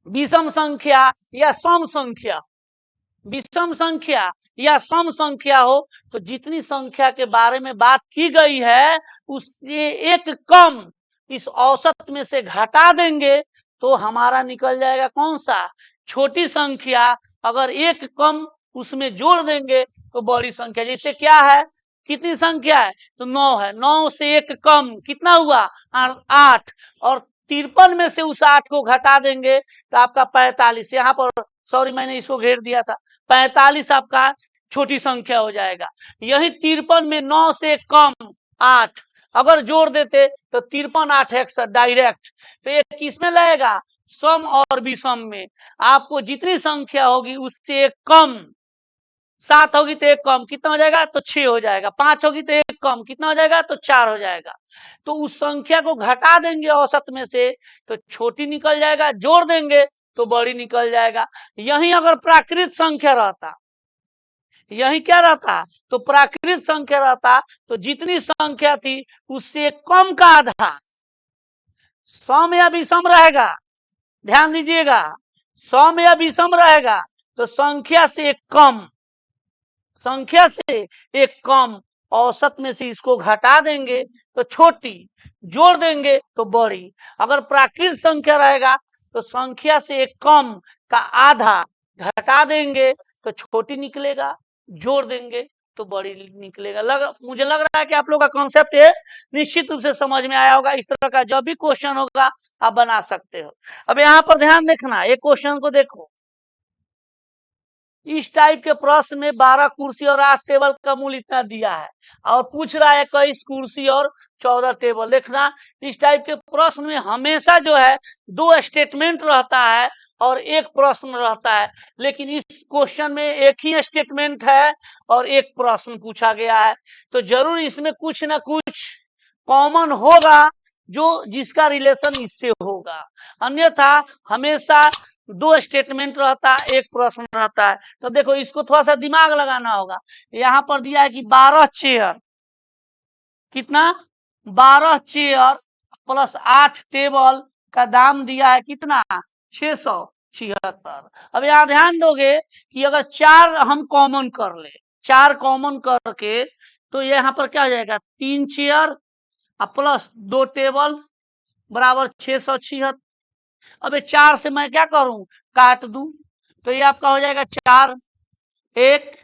विषम संख्या या सम संख्या, विषम संख्या या सम संख्या हो तो जितनी संख्या के बारे में बात की गई है उससे एक कम इस औसत में से घटा देंगे तो हमारा निकल जाएगा कौन सा? छोटी संख्या। अगर एक कम उसमें जोड़ देंगे तो बड़ी संख्या। जैसे क्या है? कितनी संख्या है? तो 9 है। 9 से एक कम कितना हुआ? 8। और 53 में से उस 8 को घटा देंगे तो आपका 45। यहाँ पर सॉरी मैंने इसको घेर दिया था। 45 आपका छोटी संख्या हो जाएगा। यही 53 में 9 से कम 8 अगर जोड़ देते तो 53 8 61 डायरेक्ट। तो ये किसमें लगेगा? सम और विषम में। आपको जितनी संख्या होगी उससे एक कम, 7 होगी तो एक कम कितना हो जाएगा? तो 6 हो जाएगा। 5 होगी तो एक कम कितना हो जाएगा? तो 4 हो जाएगा। तो उस संख्या को घटा देंगे औसत में से तो छोटी निकल जाएगा, जोड़ देंगे तो बड़ी निकल जाएगा। यही अगर प्राकृत संख्या रहता, यही क्या रहता? तो प्राकृत संख्या रहता तो जितनी संख्या थी उससे कम का आधा सम या विषम रहेगा। ध्यान दीजिएगा, सम या विषम रहेगा तो संख्या से एक कम, संख्या से एक कम, औसत में से इसको घटा देंगे तो छोटी, जोड़ देंगे तो बड़ी। अगर प्राकृत संख्या रहेगा तो संख्या से एक कम का आधा घटा देंगे तो छोटी निकलेगा, जोड़ देंगे तो बड़ी निकलेगा। मुझे लग रहा है कि आप लोग का कॉन्सेप्ट है निश्चित रूप से समझ में आया होगा। इस तरह का जब भी क्वेश्चन होगा आप बना सकते हो। अब यहाँ पर ध्यान देखना, एक क्वेश्चन को देखो। इस टाइप के प्रश्न में 12 कुर्सी और 8 टेबल का मूल्य इतना दिया है और पूछ रहा है 21 कुर्सी और 14 टेबल। देखना, इस टाइप के प्रश्न में हमेशा जो है 2 स्टेटमेंट रहता है और एक प्रश्न रहता है, लेकिन इस क्वेश्चन में एक ही स्टेटमेंट है और एक प्रश्न पूछा गया है। तो जरूर इसमें कुछ ना कुछ कॉमन होगा जो जिसका रिलेशन इससे होगा, अन्यथा हमेशा 2 स्टेटमेंट रहता है, एक प्रश्न रहता है। तो देखो इसको थोड़ा सा दिमाग लगाना होगा। यहाँ पर दिया है कि 12 चेयर, कितना? 12 चेयर प्लस 8 टेबल का दाम दिया है कितना? 676। अब यहाँ ध्यान दोगे कि अगर 4 हम कॉमन कर ले, 4 कॉमन करके तो यहाँ पर क्या हो जाएगा? 3 चेयर प्लस 2 टेबल बराबर 676। अब 4 से मैं क्या करूं? काट दूं। तो ये आपका हो जाएगा 4 1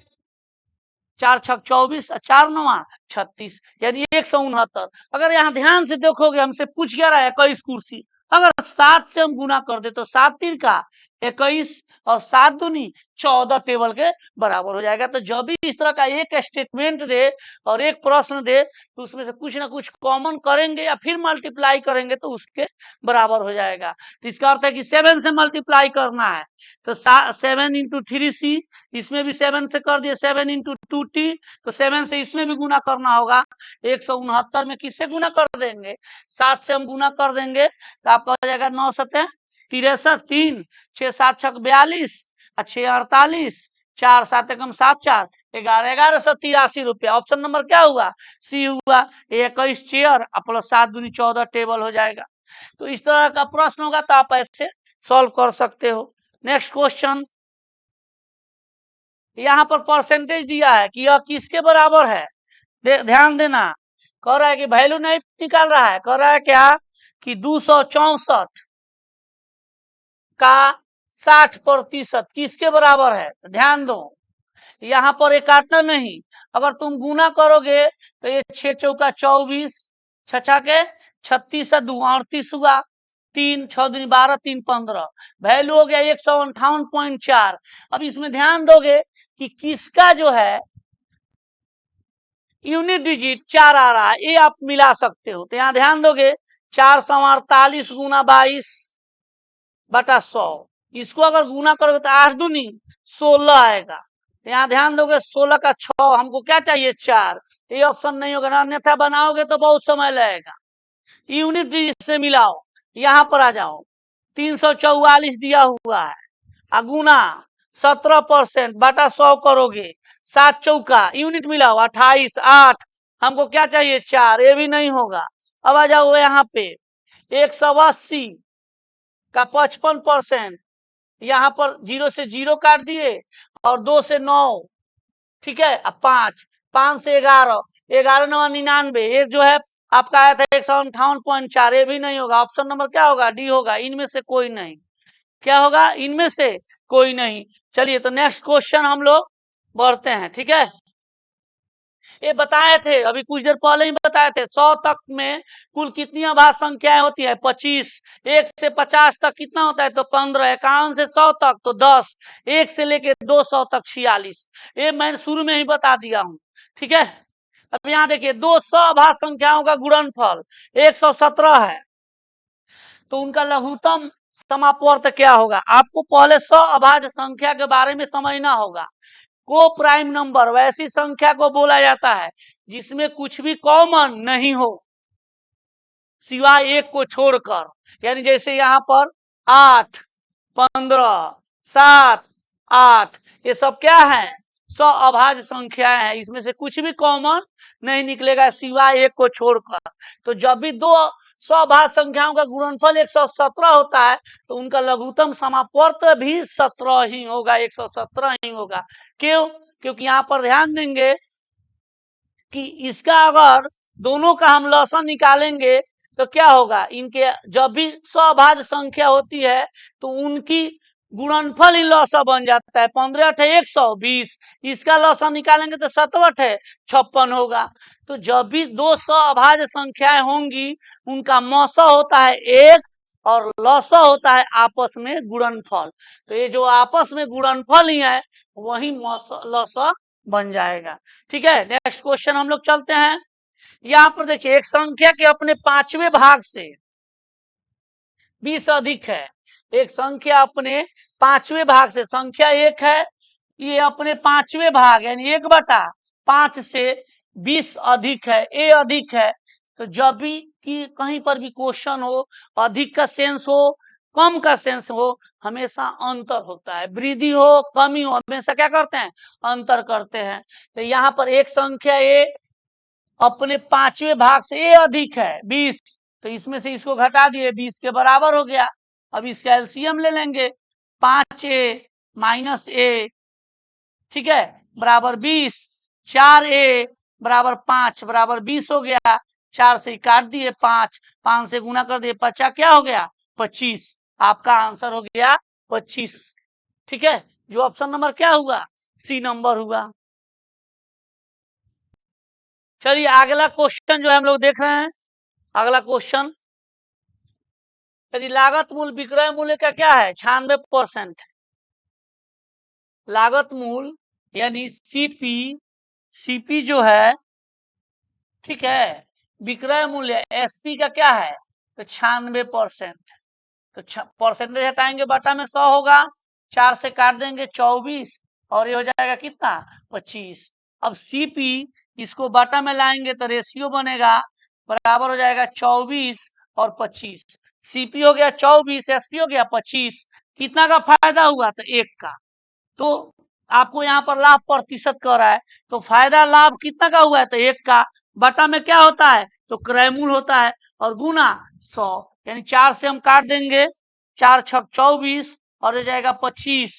4 छक 24 और 4 9 36 यानी 169। अगर यहाँ ध्यान से देखोगे हमसे पूछ क्या रहा है 21 कुर्सी, अगर 7 से हम गुना कर दे तो 7 3 का 21 और 7 दूनी 14 टेबल के बराबर हो जाएगा। तो जब भी इस तरह का एक स्टेटमेंट दे और एक प्रश्न दे तो उसमें से कुछ ना कुछ कॉमन करेंगे या फिर मल्टीप्लाई करेंगे तो उसके बराबर हो जाएगा। तो इसका अर्थ है कि 7 से मल्टीप्लाई करना है तो 7 इंटू 3c, इसमें भी 7 से कर दिए, 7 इंटू 2t, तो 7 से इसमें भी गुना करना होगा। 169 में किससे गुना कर देंगे, 7 से हम गुना कर देंगे तो आपका हो जाएगा 9 7 63, 3 6 7 6 42 और 6 48, 4 7 एकम 7 4 11 1183 रुपया। ऑप्शन नंबर क्या हुआ, सी हुआ। 21 चेयर प्लस 7 दूनी 14 टेबल हो जाएगा। तो इस तरह का प्रश्न होगा तो आप ऐसे सॉल्व कर सकते हो। नेक्स्ट क्वेश्चन, यहाँ पर परसेंटेज दिया है कि यह किसके बराबर है, ध्यान देना। कह रहा है कि वैल्यू नहीं निकाल रहा है, कह रहा है क्या कि 264 का 60% किसके बराबर है। तो ध्यान दो, यहाँ पर एक काटना नहीं, अगर तुम गुना करोगे तो ये 6 चौका 24, 6 के 36 2 38 हुआ, 3 6 दूनी 12 3 15, वैल्यू हो गया 158.4। अब इसमें ध्यान दोगे कि किसका जो है यूनिट डिजिट 4 आ रहा है, ये आप मिला सकते हो। तो यहाँ ध्यान दोगे 448 गुना 22 बटा 100, इसको अगर गुना करोगे तो 8 दूनी 16 आएगा। यहाँ ध्यान दोगे 16 का 6, हमको क्या चाहिए 4, ये ऑप्शन नहीं होगा ना, अन्यथा बनाओगे तो बहुत समय लगेगा। यूनिट डिजिट से मिलाओ, यहाँ पर आ जाओ, 344 दिया हुआ है, अगुना 17% बटा 100 करोगे, 7 चौका यूनिट मिलाओ 28, 8 हमको क्या चाहिए 4, ये भी नहीं होगा। अब आ जाओ यहाँ पे 180 का 55%, यहाँ पर 0 से 0 काट दिए और 2 से 9, ठीक है, अब 5 से 11, 11 9 99, ये जो है आपका आया था 158.4, ये भी नहीं होगा। ऑप्शन नंबर क्या होगा, डी होगा। इनमें से कोई नहीं, क्या होगा, इनमें से कोई नहीं। चलिए तो नेक्स्ट क्वेश्चन हम लोग बढ़ते हैं, ठीक है। ये बताए थे अभी कुछ देर पहले ही बताए थे, 100 तक में कुल कितनी अभाज्य संख्याएं होती है 25, 1 से 50 तक कितना होता है तो 15, 51 से 100 तक तो 10, 1 से लेके 200 तक 46। ये मैंने शुरू में ही बता दिया हूं, ठीक है। अब यहाँ देखिए 200 अभाज्य संख्याओं का गुणनफल 117 है, तो उनका लघुत्तम समापवर्त क्या होगा। आपको पहले 100 अभाज्य संख्या के बारे में समझना होगा। को प्राइम नंबर वैसी संख्या को बोला जाता है जिसमें कुछ भी कॉमन नहीं हो सिवाय एक को छोड़कर, यानी जैसे यहाँ पर 8 15 7 8, ये सब क्या है 100 अभाज्य संख्याएं हैं, इसमें से कुछ भी कॉमन नहीं निकलेगा सिवाय एक को छोड़कर। तो जब भी 200 अभाज्य संख्याओं का गुणनफल 117 होता है तो उनका लघुत्तम समापवर्त भी 17 ही होगा, 117 ही होगा। क्यों, क्योंकि यहाँ पर ध्यान देंगे कि इसका अगर दोनों का हम लसन निकालेंगे तो क्या होगा, इनके जब भी 100 अभाज्य संख्या होती है तो उनकी गुणनफल ही लसा बन जाता है। 15 × 120, इसका लसा निकालेंगे तो 7 है 56 होगा। तो जब भी 200 अभाज्य संख्याएं होंगी उनका मौसा होता है 1 और लसा होता है आपस में गुणनफल। तो ये जो आपस में गुणनफल ही है वही लसा बन जाएगा, ठीक है। नेक्स्ट क्वेश्चन हम लोग चलते हैं। यहाँ पर देखिए एक संख्या के अपने 5वें भाग से 20 अधिक है, एक संख्या अपने 5वें भाग से, संख्या 1 है, ये अपने 5वें भाग यानी 1/5 से 20 अधिक है, ए अधिक है। तो जब भी कि कहीं पर भी क्वेश्चन हो, अधिक का सेंस हो कम का सेंस हो, हमेशा अंतर होता है, वृद्धि हो कमी हो हमेशा क्या करते हैं अंतर करते हैं। तो यहाँ पर एक संख्या ए अपने 5वें भाग से ए अधिक है 20, तो इसमें से इसको घटा दिए 20 के बराबर हो गया। अब इसका एलसीएम ले लेंगे, 5a माइनस ए, ठीक है, बराबर 20, 4a बराबर 5 बराबर 20 हो गया। 4 से काट दिए 5, 5 से गुना कर दिए 50, क्या हो गया 25। आपका आंसर हो गया 25, ठीक है। जो ऑप्शन नंबर क्या हुआ सी नंबर हुआ। चलिए अगला क्वेश्चन जो है हम लोग देख रहे हैं। अगला क्वेश्चन, यदि लागत मूल्य विक्रय मूल्य का क्या है 96%, लागत मूल्य यानी सीपी जो है, ठीक है, विक्रय मूल्य एसपी का क्या है तो 96%। तो परसेंटेज हटाएंगे बटा में 100 होगा, 4 से काट देंगे 24 और ये हो जाएगा कितना 25। अब सीपी इसको बटा में लाएंगे तो रेशियो बनेगा, बराबर हो जाएगा 24 और 25। सीपी हो गया 24, एसपी हो गया 25। कितना का फायदा हुआ तो 1 का। तो आपको यहाँ पर लाभ प्रतिशत कह रहा है, तो फायदा लाभ कितना का हुआ है तो 1 का, बटा में क्या होता है तो क्रय मूल्य होता है और गुना 100, यानी 4 से हम काट देंगे, 4 छक 24 और हो जाएगा 25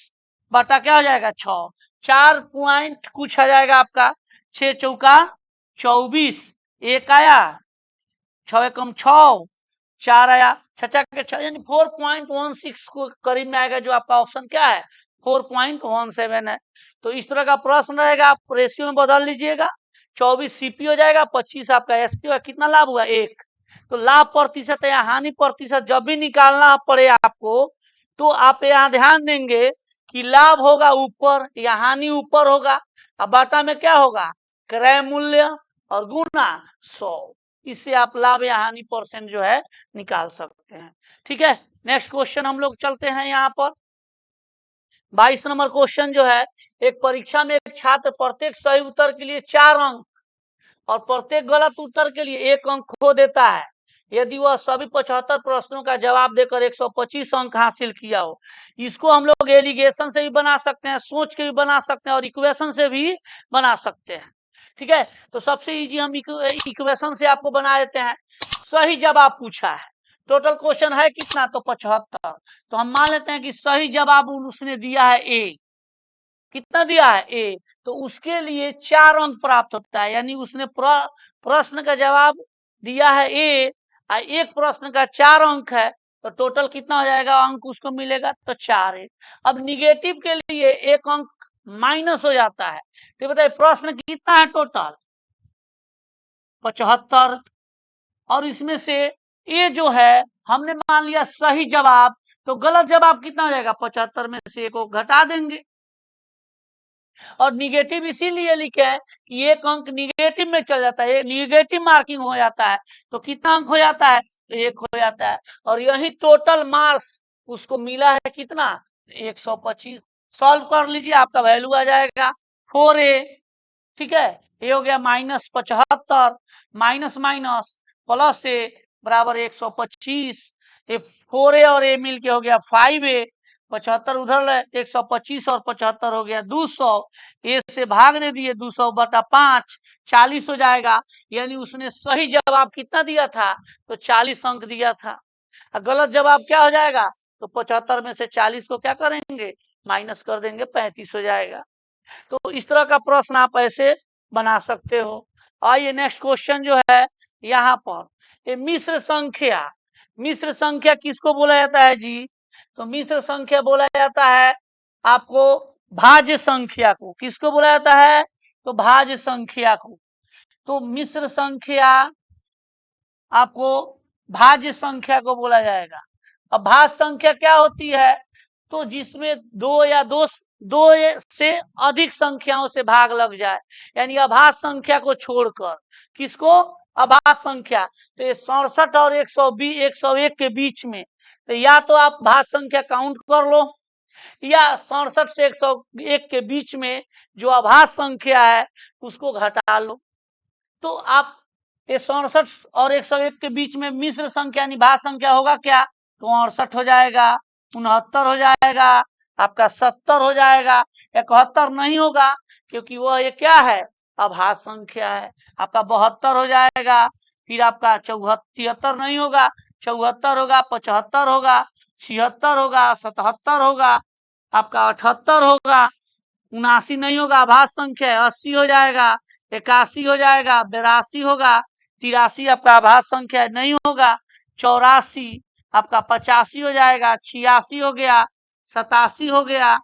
बटा क्या हो जाएगा 6, 4 पॉइंट कुछ आ जाएगा आपका, 6 चौका 24, 1 आया, 6 एकम 6, 4 आया, 6 के 6 यानी 4.16 को करीब में आएगा, जो आपका ऑप्शन क्या है 4.17 है। तो इस तरह का प्रश्न रहेगा, आप रेशियो में बदल लीजिएगा, 24 सीपी हो जाएगा, 25 आपका एसपी होगा। कितना लाभ हुआ 1। तो लाभ प्रतिशत या हानि प्रतिशत जब भी निकालना पड़े आपको, तो आप यहाँ ध्यान देंगे कि लाभ होगा ऊपर या हानि ऊपर होगा, अब बाटा में क्या होगा क्रय मूल्य और गुना 100। इससे आप लाभ या हानि परसेंट जो है निकाल सकते हैं। ठीक है, नेक्स्ट क्वेश्चन हम लोग चलते हैं यहाँ पर। 22 नंबर क्वेश्चन जो है, एक परीक्षा में एक छात्र प्रत्येक सही उत्तर के लिए 4 अंक और प्रत्येक गलत उत्तर के लिए 1 अंक खो देता है, यदि वह सभी 75 प्रश्नों का जवाब देकर 125 अंक हासिल किया हो। इसको हम लोग एलिगेशन से भी बना सकते हैं, सोच के भी बना सकते हैं और इक्वेशन से भी बना सकते हैं। ठीक है, तो सबसे इजी हम इक्वेशन से आपको बना देते हैं। सही जवाब पूछा है, टोटल क्वेश्चन है कितना तो 75, तो हम मान लेते हैं कि सही जवाब उसने दिया है ए। कितना दिया है ए, तो उसके लिए 4 अंक प्राप्त होता है, यानी उसने प्रश्न का जवाब दिया है ए और एक प्रश्न का 4 अंक है, तो टोटल कितना हो जाएगा अंक उसको मिलेगा तो 4 है। अब निगेटिव के लिए 1 अंक माइनस हो जाता है, तो बताइए प्रश्न कितना है टोटल 75, और इसमें से ए जो है हमने मान लिया सही जवाब, तो गलत जवाब कितना हो जाएगा 75 में से 1 को घटा देंगे। और निगेटिव इसीलिए लिखे है कि 1 अंक निगेटिव में चल जाता है, निगेटिव मार्किंग हो जाता है, तो कितना अंक हो जाता है तो 1 हो जाता है। और यही टोटल मार्क्स उसको मिला है कितना 125। सॉल्व कर लीजिए, आपका वैल्यू आ जाएगा 4a। ठीक है, ये हो गया -75, माइनस माइनस प्लस ए बराबर 125, ये 4a और a मिल के हो गया 5a, 75 उधर है 125 और 75 हो गया 200, ए से भागने दिए 200 बटा 5 40 हो जाएगा, यानी उसने सही जवाब कितना दिया था तो 40 अंक दिया था। गलत जवाब क्या हो जाएगा तो 75 में से 40 को क्या करेंगे माइनस कर देंगे, 35 हो जाएगा। तो इस तरह का प्रश्न आप ऐसे बना सकते हो। आइए नेक्स्ट क्वेश्चन जो है यहाँ पर, ये मिश्र संख्या, मिश्र संख्या किसको बोला जाता है जी, तो मिश्र संख्या बोला जाता है आपको भाज्य संख्या को। किसको बोला जाता है तो भाज्य संख्या को। तो मिश्र संख्या आपको भाज्य संख्या को बोला जाएगा। अब भाज्य संख्या क्या होती है तो जिसमें दो या दो से अधिक संख्याओं से भाग लग जाए, यानी अभाज्य संख्या को छोड़कर। किसको अभाज्य संख्या, तो ये 67 और 120 101 के बीच में, तो या तो आप भाज्य संख्या काउंट कर लो, या 67 से 101 के बीच में जो अभाज्य संख्या है उसको घटा लो। तो आप ये 67 और 101 के बीच में मिश्र संख्या यानी भाज्य संख्या होगा क्या तो 68 हो जाएगा, 69 हो जाएगा, आपका 70 हो जाएगा, 71 नहीं होगा क्योंकि वह ये क्या है अभाज्य संख्या है, आपका 72 हो जाएगा, फिर आपका 73 नहीं होगा, 74 होगा, 75 होगा, 76 होगा, 77 होगा, आपका 78 होगा, 79 नहीं होगा अभाज्य संख्या है, 80 हो जाएगा, 81 हो जाएगा, 82 होगा, 83 आपका अभाज्य संख्या नहीं होगा, 84 आपका 85 हो जाएगा, 86 हो गया, 87 हो गया,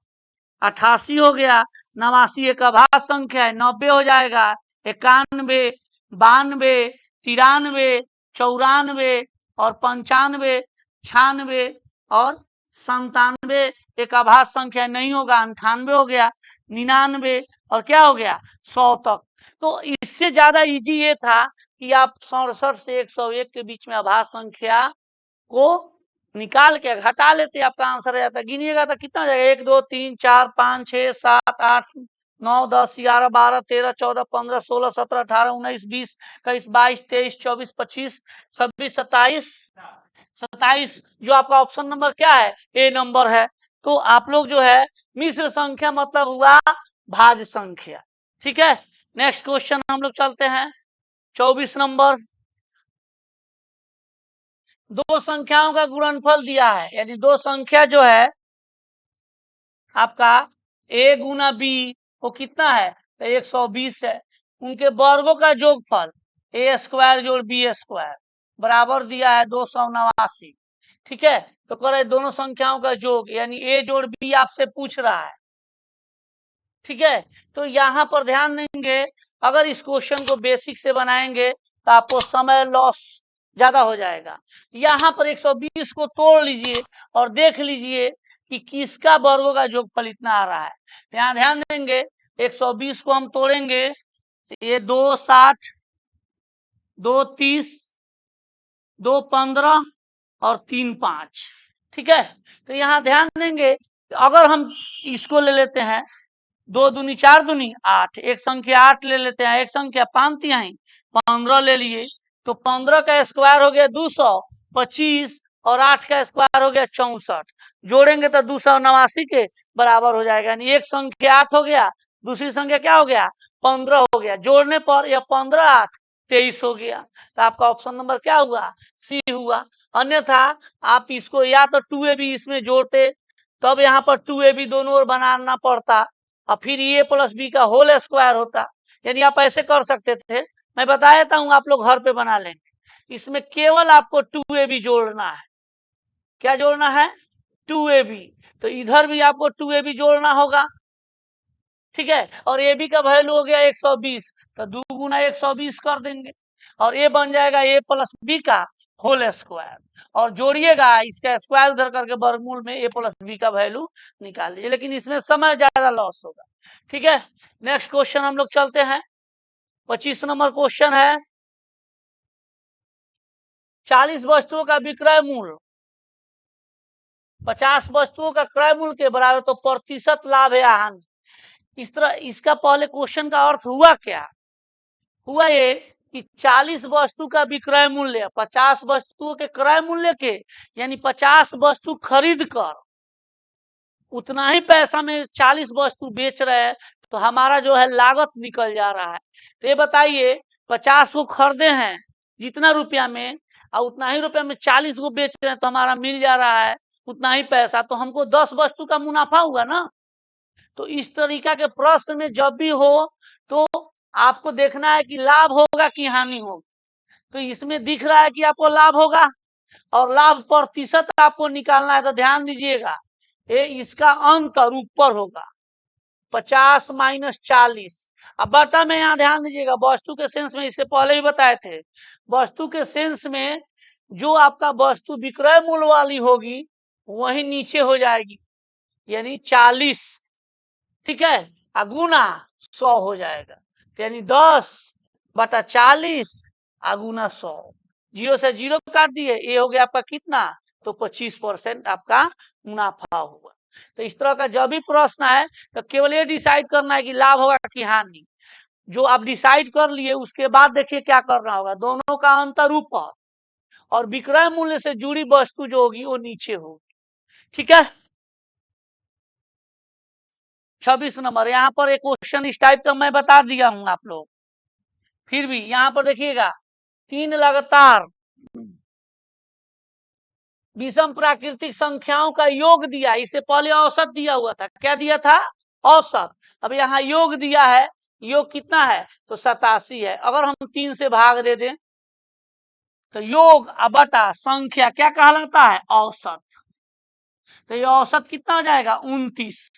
88 हो गया, 89 एक अभाज्य संख्या है 90 हो जाएगा, 91 92, 93, 94 और 95, 96 और 97 एक आभास संख्या नहीं होगा, 98 हो गया, 99 और क्या हो गया 100 तक। तो इससे ज्यादा इजी ये था कि आप 67 से 101 के बीच में आभास संख्या को निकाल के घटा लेते, आपका आंसर आ जाता। गिनिएगा तो कितना हो जाएगा 1 2 3 4 5 6 7 8 9 10 11 12 13 14 15 16 17 18 19 20 21 22 23 24 25 26 27 27 जो आपका ऑप्शन नंबर क्या है ए नंबर है। तो आप लोग जो है मिश्र संख्या मतलब हुआ भाज्य संख्या। ठीक है, नेक्स्ट क्वेश्चन हम लोग चलते हैं 24 नंबर। दो संख्याओं का गुणनफल दिया है, यानी दो संख्या जो है आपका a गुना b वो कितना है तो 120 है। उनके वर्गों का जोगफल a स्क्वायर जोड़ b स्क्वायर बराबर दिया है 289। ठीक है, तो कह रहे दोनों संख्याओं का योग यानी a जोड़ b आपसे पूछ रहा है। ठीक है, तो यहां पर ध्यान देंगे, अगर इस क्वेश्चन को बेसिक से बनाएंगे तो आपको समय लॉस ज्यादा हो जाएगा। यहां पर 120 को तोड़ लीजिए और देख लीजिए कि किसका वर्गों का जोगफल इतना आ रहा है। यहाँ ध्यान देंगे 120 को हम तोड़ेंगे तो ये 2 60, 2 30, 2 15 और 3 5। ठीक है, तो यहाँ ध्यान देंगे अगर हम इसको ले लेते हैं 2 दूनी 4 दूनी 8, एक संख्या 8 ले लेते हैं, एक संख्या 5 तिहाई 15 ले लिए, तो 15 का स्क्वायर हो गया 225 और 8 का स्क्वायर हो गया 64। जोड़ेंगे तो 289 के बराबर हो जाएगा, यानी एक संख्या 8 हो गया, दूसरी संख्या क्या हो गया 15 हो गया। जोड़ने पर यह 15 8 23 हो गया। तो आपका ऑप्शन नंबर क्या हुआ सी हुआ। अन्यथा आप इसको या तो 2ab इसमें जोड़ते, तब यहाँ पर 2ab दोनों ओर बनाना पड़ता और फिर ए प्लस बी का होल स्क्वायर होता। यानी आप ऐसे कर सकते थे, मैं बता देता हूं, आप लोग घर पे बना लेंगे। इसमें केवल आपको 2ab जोड़ना है। क्या जोड़ना है 2ab, तो इधर भी आपको 2ab जोड़ना होगा। ठीक है, और ए बी का वैल्यू हो गया 120, तो 2 गुना 120 कर देंगे और ए बन जाएगा ए प्लस बी का होल स्क्वायर, और जोड़िएगा इसका स्क्वायर उधर करके वर्गमूल में ए प्लस बी का वैल्यू निकाल लीजिए, लेकिन इसमें समय ज्यादा लॉस होगा। ठीक है, नेक्स्ट क्वेश्चन हम लोग चलते हैं 25 नंबर क्वेश्चन है 40 वस्तुओं का विक्रय मूल्य 50 वस्तुओं का क्रय मूल्य के बराबर, तो प्रतिशत लाभ या हानि। इस तरह इसका पहले क्वेश्चन का अर्थ हुआ क्या, हुआ ये कि 40 वस्तु का विक्रय मूल्य 50 वस्तुओं के क्रय मूल्य के, यानी 50 वस्तु खरीद कर उतना ही पैसा में 40 वस्तु बेच रहे हैं, तो हमारा जो है लागत निकल जा रहा है। तो ये बताइए 50 को खरीदे हैं जितना रुपया में और उतना ही रुपया में 40 को बेच रहे हैं, तो हमारा मिल जा रहा है उतना ही पैसा, तो हमको 10 वस्तु का मुनाफा हुआ ना। तो इस तरीका के प्रश्न में जब भी हो तो आपको देखना है कि लाभ होगा कि हानि होगा। तो इसमें दिख रहा है कि आपको लाभ होगा और लाभ प्रतिशत आपको निकालना है, तो ध्यान दीजिएगा ये इसका अंतर ऊपर होगा 50 माइनस 40। अब बता में यहाँ ध्यान दीजिएगा, वस्तु के सेंस में इससे पहले ही बताए थे, वस्तु के सेंस में जो आपका वस्तु विक्रय मूल्य वाली होगी वही नीचे हो जाएगी, यानी 40। ठीक है, अगुना 100 हो जाएगा, यानी 10 बटा 40 अगुना 100। 0 से 0 काट दिए, ये हो गया आपका कितना तो 25% आपका मुनाफा हुआ। तो इस तरह का जब भी प्रश्न है तो केवल ये डिसाइड करना है कि लाभ होगा कि हानि। जो आप डिसाइड कर लिए उसके बाद देखिए क्या करना होगा, दोनों का अंतर ऊपर और विक्रय मूल्य से जुड़ी वस्तु जो होगी वो नीचे होगी। ठीक है, 26 नंबर यहाँ पर एक क्वेश्चन इस टाइप का मैं बता दिया हूं आप लोग, फिर भी यहाँ पर देखिएगा 3 लगातार विषम प्राकृतिक संख्याओं का योग दिया, इससे पहले औसत दिया हुआ था, क्या दिया था औसत। अब यहाँ योग दिया है, योग कितना है तो 87 है। अगर हम 3 से भाग दे दें तो योग बटा संख्या क्या कहलाता है औसत, तो ये औसत कितना हो जाएगा 29।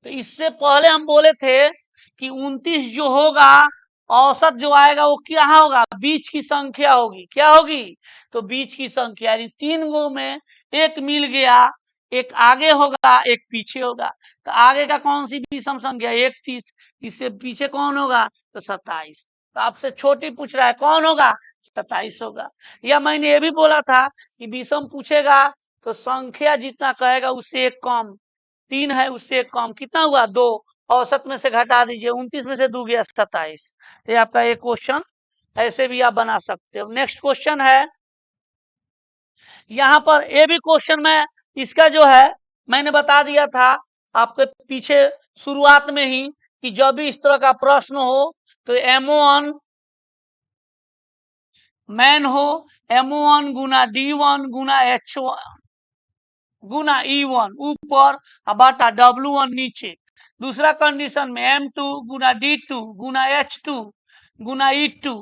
तो इससे पहले हम बोले थे कि 29 जो होगा औसत जो आएगा वो क्या होगा, बीच की संख्या होगी, क्या होगी, तो बीच की संख्या, यानी 3 गो में एक मिल गया, एक आगे होगा एक पीछे होगा, तो आगे का कौन सी विषम संख्या, 31, इससे पीछे कौन होगा, तो 27। तो आपसे छोटी पूछ रहा है कौन होगा, 27 होगा। या मैंने ये भी बोला था कि विषम पूछेगा तो संख्या जितना कहेगा उससे एक कम, 3 है उससे एक कम, कितना हुआ, 2, औसत में से घटा दीजिए, 29 में से 2 गया 27। ये आपका एक क्वेश्चन ऐसे भी आप बना सकते हो। नेक्स्ट क्वेश्चन है, यहाँ पर ये भी क्वेश्चन में इसका जो है मैंने बता दिया था आपके पीछे शुरुआत में ही कि जब भी इस तरह का प्रश्न हो तो M1 मैन हो, M1 गुना D1 गुना H1 गुना E1 ऊपर बटा W1 नीचे। दूसरा कंडीशन में M2 गुना D2 गुना H2 गुना E2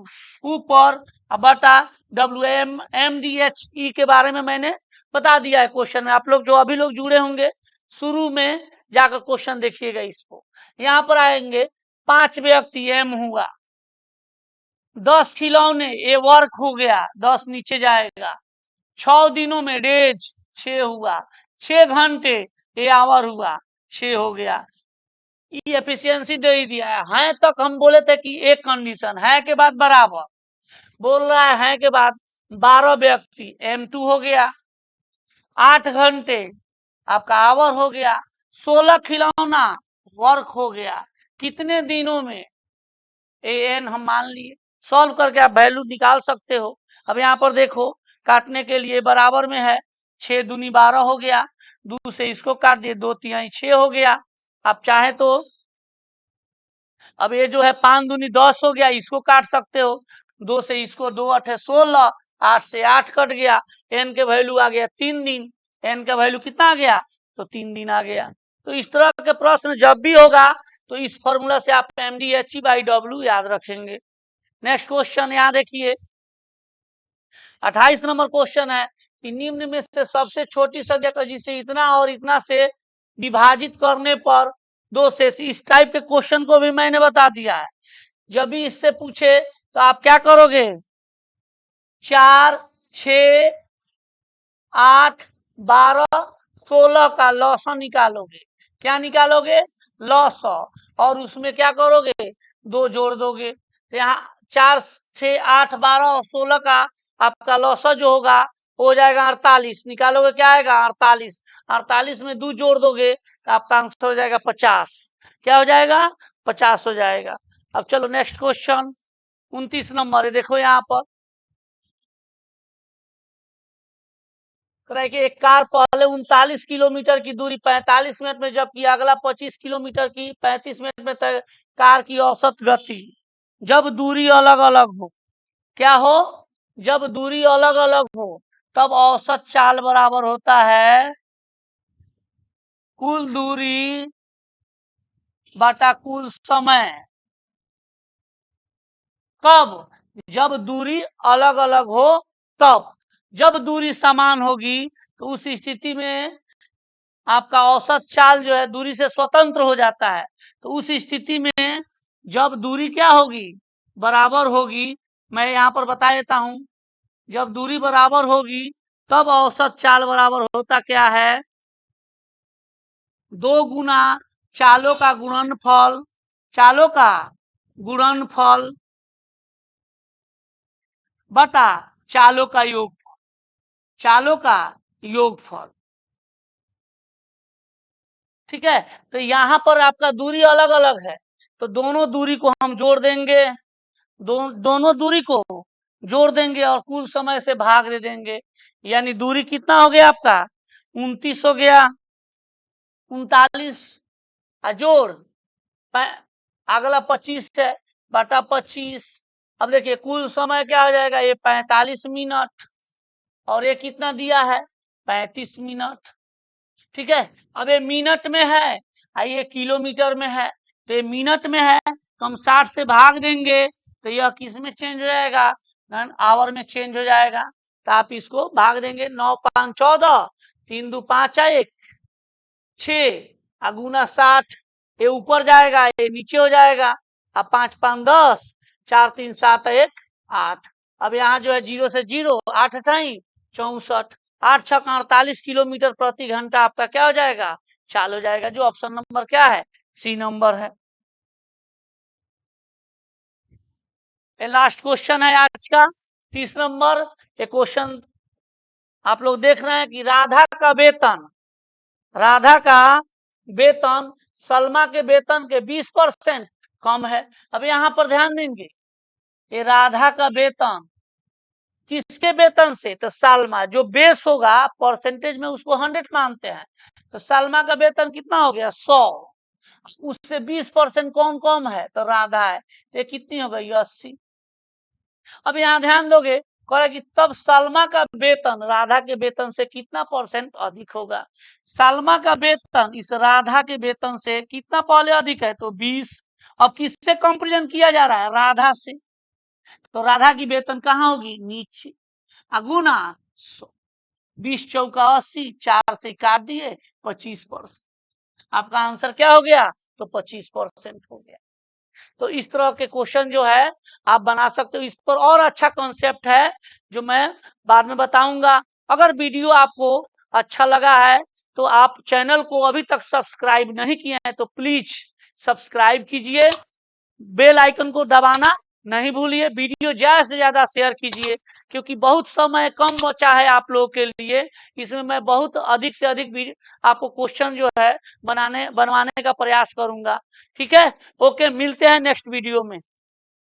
ऊपर बटा WM MDHE के बारे में मैंने बता दिया है क्वेश्चन में। आप लोग जो अभी लोग जुड़े होंगे शुरू में जाकर क्वेश्चन देखिएगा इसको। यहाँ पर आएंगे 5 व्यक्ति M हुआ, 10 खिलौने ये वर्क हो गया, 10 नीचे जाएगा, 6 दिनों में डेज 6 हुआ, 6 घंटे ये आवर हुआ, 6 हो गया। ये एफिशिएंसी दे ही दिया है तक हम बोले थे कि एक कंडीशन है के बाद बराबर, बोल रहा है के बाद 12 व्यक्ति M2 हो गया, 8 घंटे आपका आवर हो गया, 16 खिलौना वर्क हो गया, कितने दिनों में, एन हम मान लिए। सॉल्व करके आप वैल्यू निकाल सकते हो। अब यहाँ पर देखो काटने के लिए बराबर में है, 6 दूनी 12 हो गया, 2 से इसको काट दिए, 2 तिहाई 6 हो गया। आप चाहे तो अब ये जो है 5 दूनी 10 हो गया, इसको काट सकते हो, 2 से इसको, 2 8 16, 8 से 8 कट गया, एन के वैल्यू आ गया 3 दिन, एन का वैल्यू कितना आ गया, तो 3 दिन आ गया। तो इस तरह के प्रश्न जब भी होगा तो इस फॉर्मूला से आप MDHE/W याद रखेंगे। नेक्स्ट क्वेश्चन यहाँ देखिए, 28 नंबर क्वेश्चन है कि निम्न में से सबसे छोटी संख्या का जिसे इतना और इतना से विभाजित करने पर 2 से, इस टाइप के क्वेश्चन को भी मैंने बता दिया है। जब भी इससे पूछे तो आप क्या करोगे, 4 6 8 12 16 का लॉसा निकालोगे, क्या निकालोगे, लॉसा, और उसमें क्या करोगे, 2 जोड़ दोगे। तो यहाँ 4 6 8 12 और 16 का आपका लॉसा जो होगा हो जाएगा 48, निकालोगे क्या आएगा 48, 48 में 2 जोड़ दोगे तो आपका आंसर हो जाएगा 50। क्या हो जाएगा, 50 हो जाएगा। अब चलो नेक्स्ट क्वेश्चन 29 नंबर है, देखो यहाँ पर कि एक कार पहले 39 किलोमीटर की दूरी 45 मिनट में, जबकि अगला 25 किलोमीटर की 35 मिनट में तय। कार की औसत गति जब दूरी अलग अलग हो, क्या हो, जब दूरी अलग अलग हो तब औसत चाल बराबर होता है कुल दूरी बटा कुल समय। कब, जब दूरी अलग अलग हो तब। जब दूरी समान होगी तो उस स्थिति में आपका औसत चाल जो है दूरी से स्वतंत्र हो जाता है। तो उस स्थिति में जब दूरी क्या होगी, बराबर होगी, मैं यहाँ पर बता देता हूं, जब दूरी बराबर होगी तब औसत चाल बराबर होता क्या है, 2 गुना चालों का गुणनफल, चालों का गुणनफल बटा चालों का योगफल, चालों का योगफल। ठीक है, तो यहाँ पर आपका दूरी अलग अलग है तो दोनों दूरी को हम जोड़ देंगे, दोनों दूरी को जोड़ देंगे और कुल समय से भाग दे देंगे, यानी दूरी कितना हो गया आपका 29 हो गया, 39 जोड़ अगला 25 है बटा 25। अब देखिए कुल समय क्या हो जाएगा, ये 45 मिनट और ये कितना दिया है 35 मिनट। ठीक है, अब ये मिनट में है ये किलोमीटर में है, तो ये मिनट में है तो हम 60 से भाग देंगे तो यह किस में चेंज हो जाएगा, आवर में चेंज हो जाएगा। तो आप इसको भाग देंगे, 9 5 14, 3 2 5 1 6 गुना 60, ये ऊपर जाएगा ये नीचे हो जाएगा, अब 5 5 10, 4 3 7 1 8। अब यहाँ जो है 0 से 0 8 अठाई 64 8 6 48 किलोमीटर प्रति घंटा आपका क्या हो जाएगा, चाल हो जाएगा, जो ऑप्शन नंबर क्या है, सी नंबर है। लास्ट क्वेश्चन है आज का 30 नंबर। ये क्वेश्चन आप लोग देख रहे हैं कि राधा का वेतन सलमा के वेतन के 20% कम है। अब यहाँ पर ध्यान देंगे, ये राधा का वेतन किसके वेतन से, तो सलमा जो बेस होगा परसेंटेज में उसको 100 मानते हैं, तो सलमा का वेतन कितना हो गया 100, उससे 20% कौन है, तो राधा है, ये कितनी हो गई 80। अब यहाँ ध्यान दोगे, कह रहा कि तब सलमा का वेतन राधा के वेतन से कितना परसेंट अधिक होगा। सलमा का वेतन इस राधा के वेतन से कितना पहले अधिक है, तो 20। अब किससे कंपेरिजन किया जा रहा है, राधा से, तो राधा की वेतन कहाँ होगी, नीचे, अगुना 100, 20 चौका 80, 4 से काट दिए 25%, आपका आंसर क्या हो गया, तो 25% हो गया। तो इस तरह के क्वेश्चन जो है आप बना सकते हो। इस पर और अच्छा कॉन्सेप्ट है जो मैं बाद में बताऊंगा। अगर वीडियो आपको अच्छा लगा है तो आप चैनल को अभी तक सब्सक्राइब नहीं किए हैं तो प्लीज सब्सक्राइब कीजिए, बेल आइकन को दबाना नहीं भूलिए, वीडियो ज्यादा से ज्यादा शेयर कीजिए, क्योंकि बहुत समय कम बचा है आप लोगों के लिए। इसमें मैं बहुत अधिक से अधिक आपको क्वेश्चन जो है बनवाने का प्रयास करूंगा। ठीक है, ओके, मिलते हैं नेक्स्ट वीडियो में।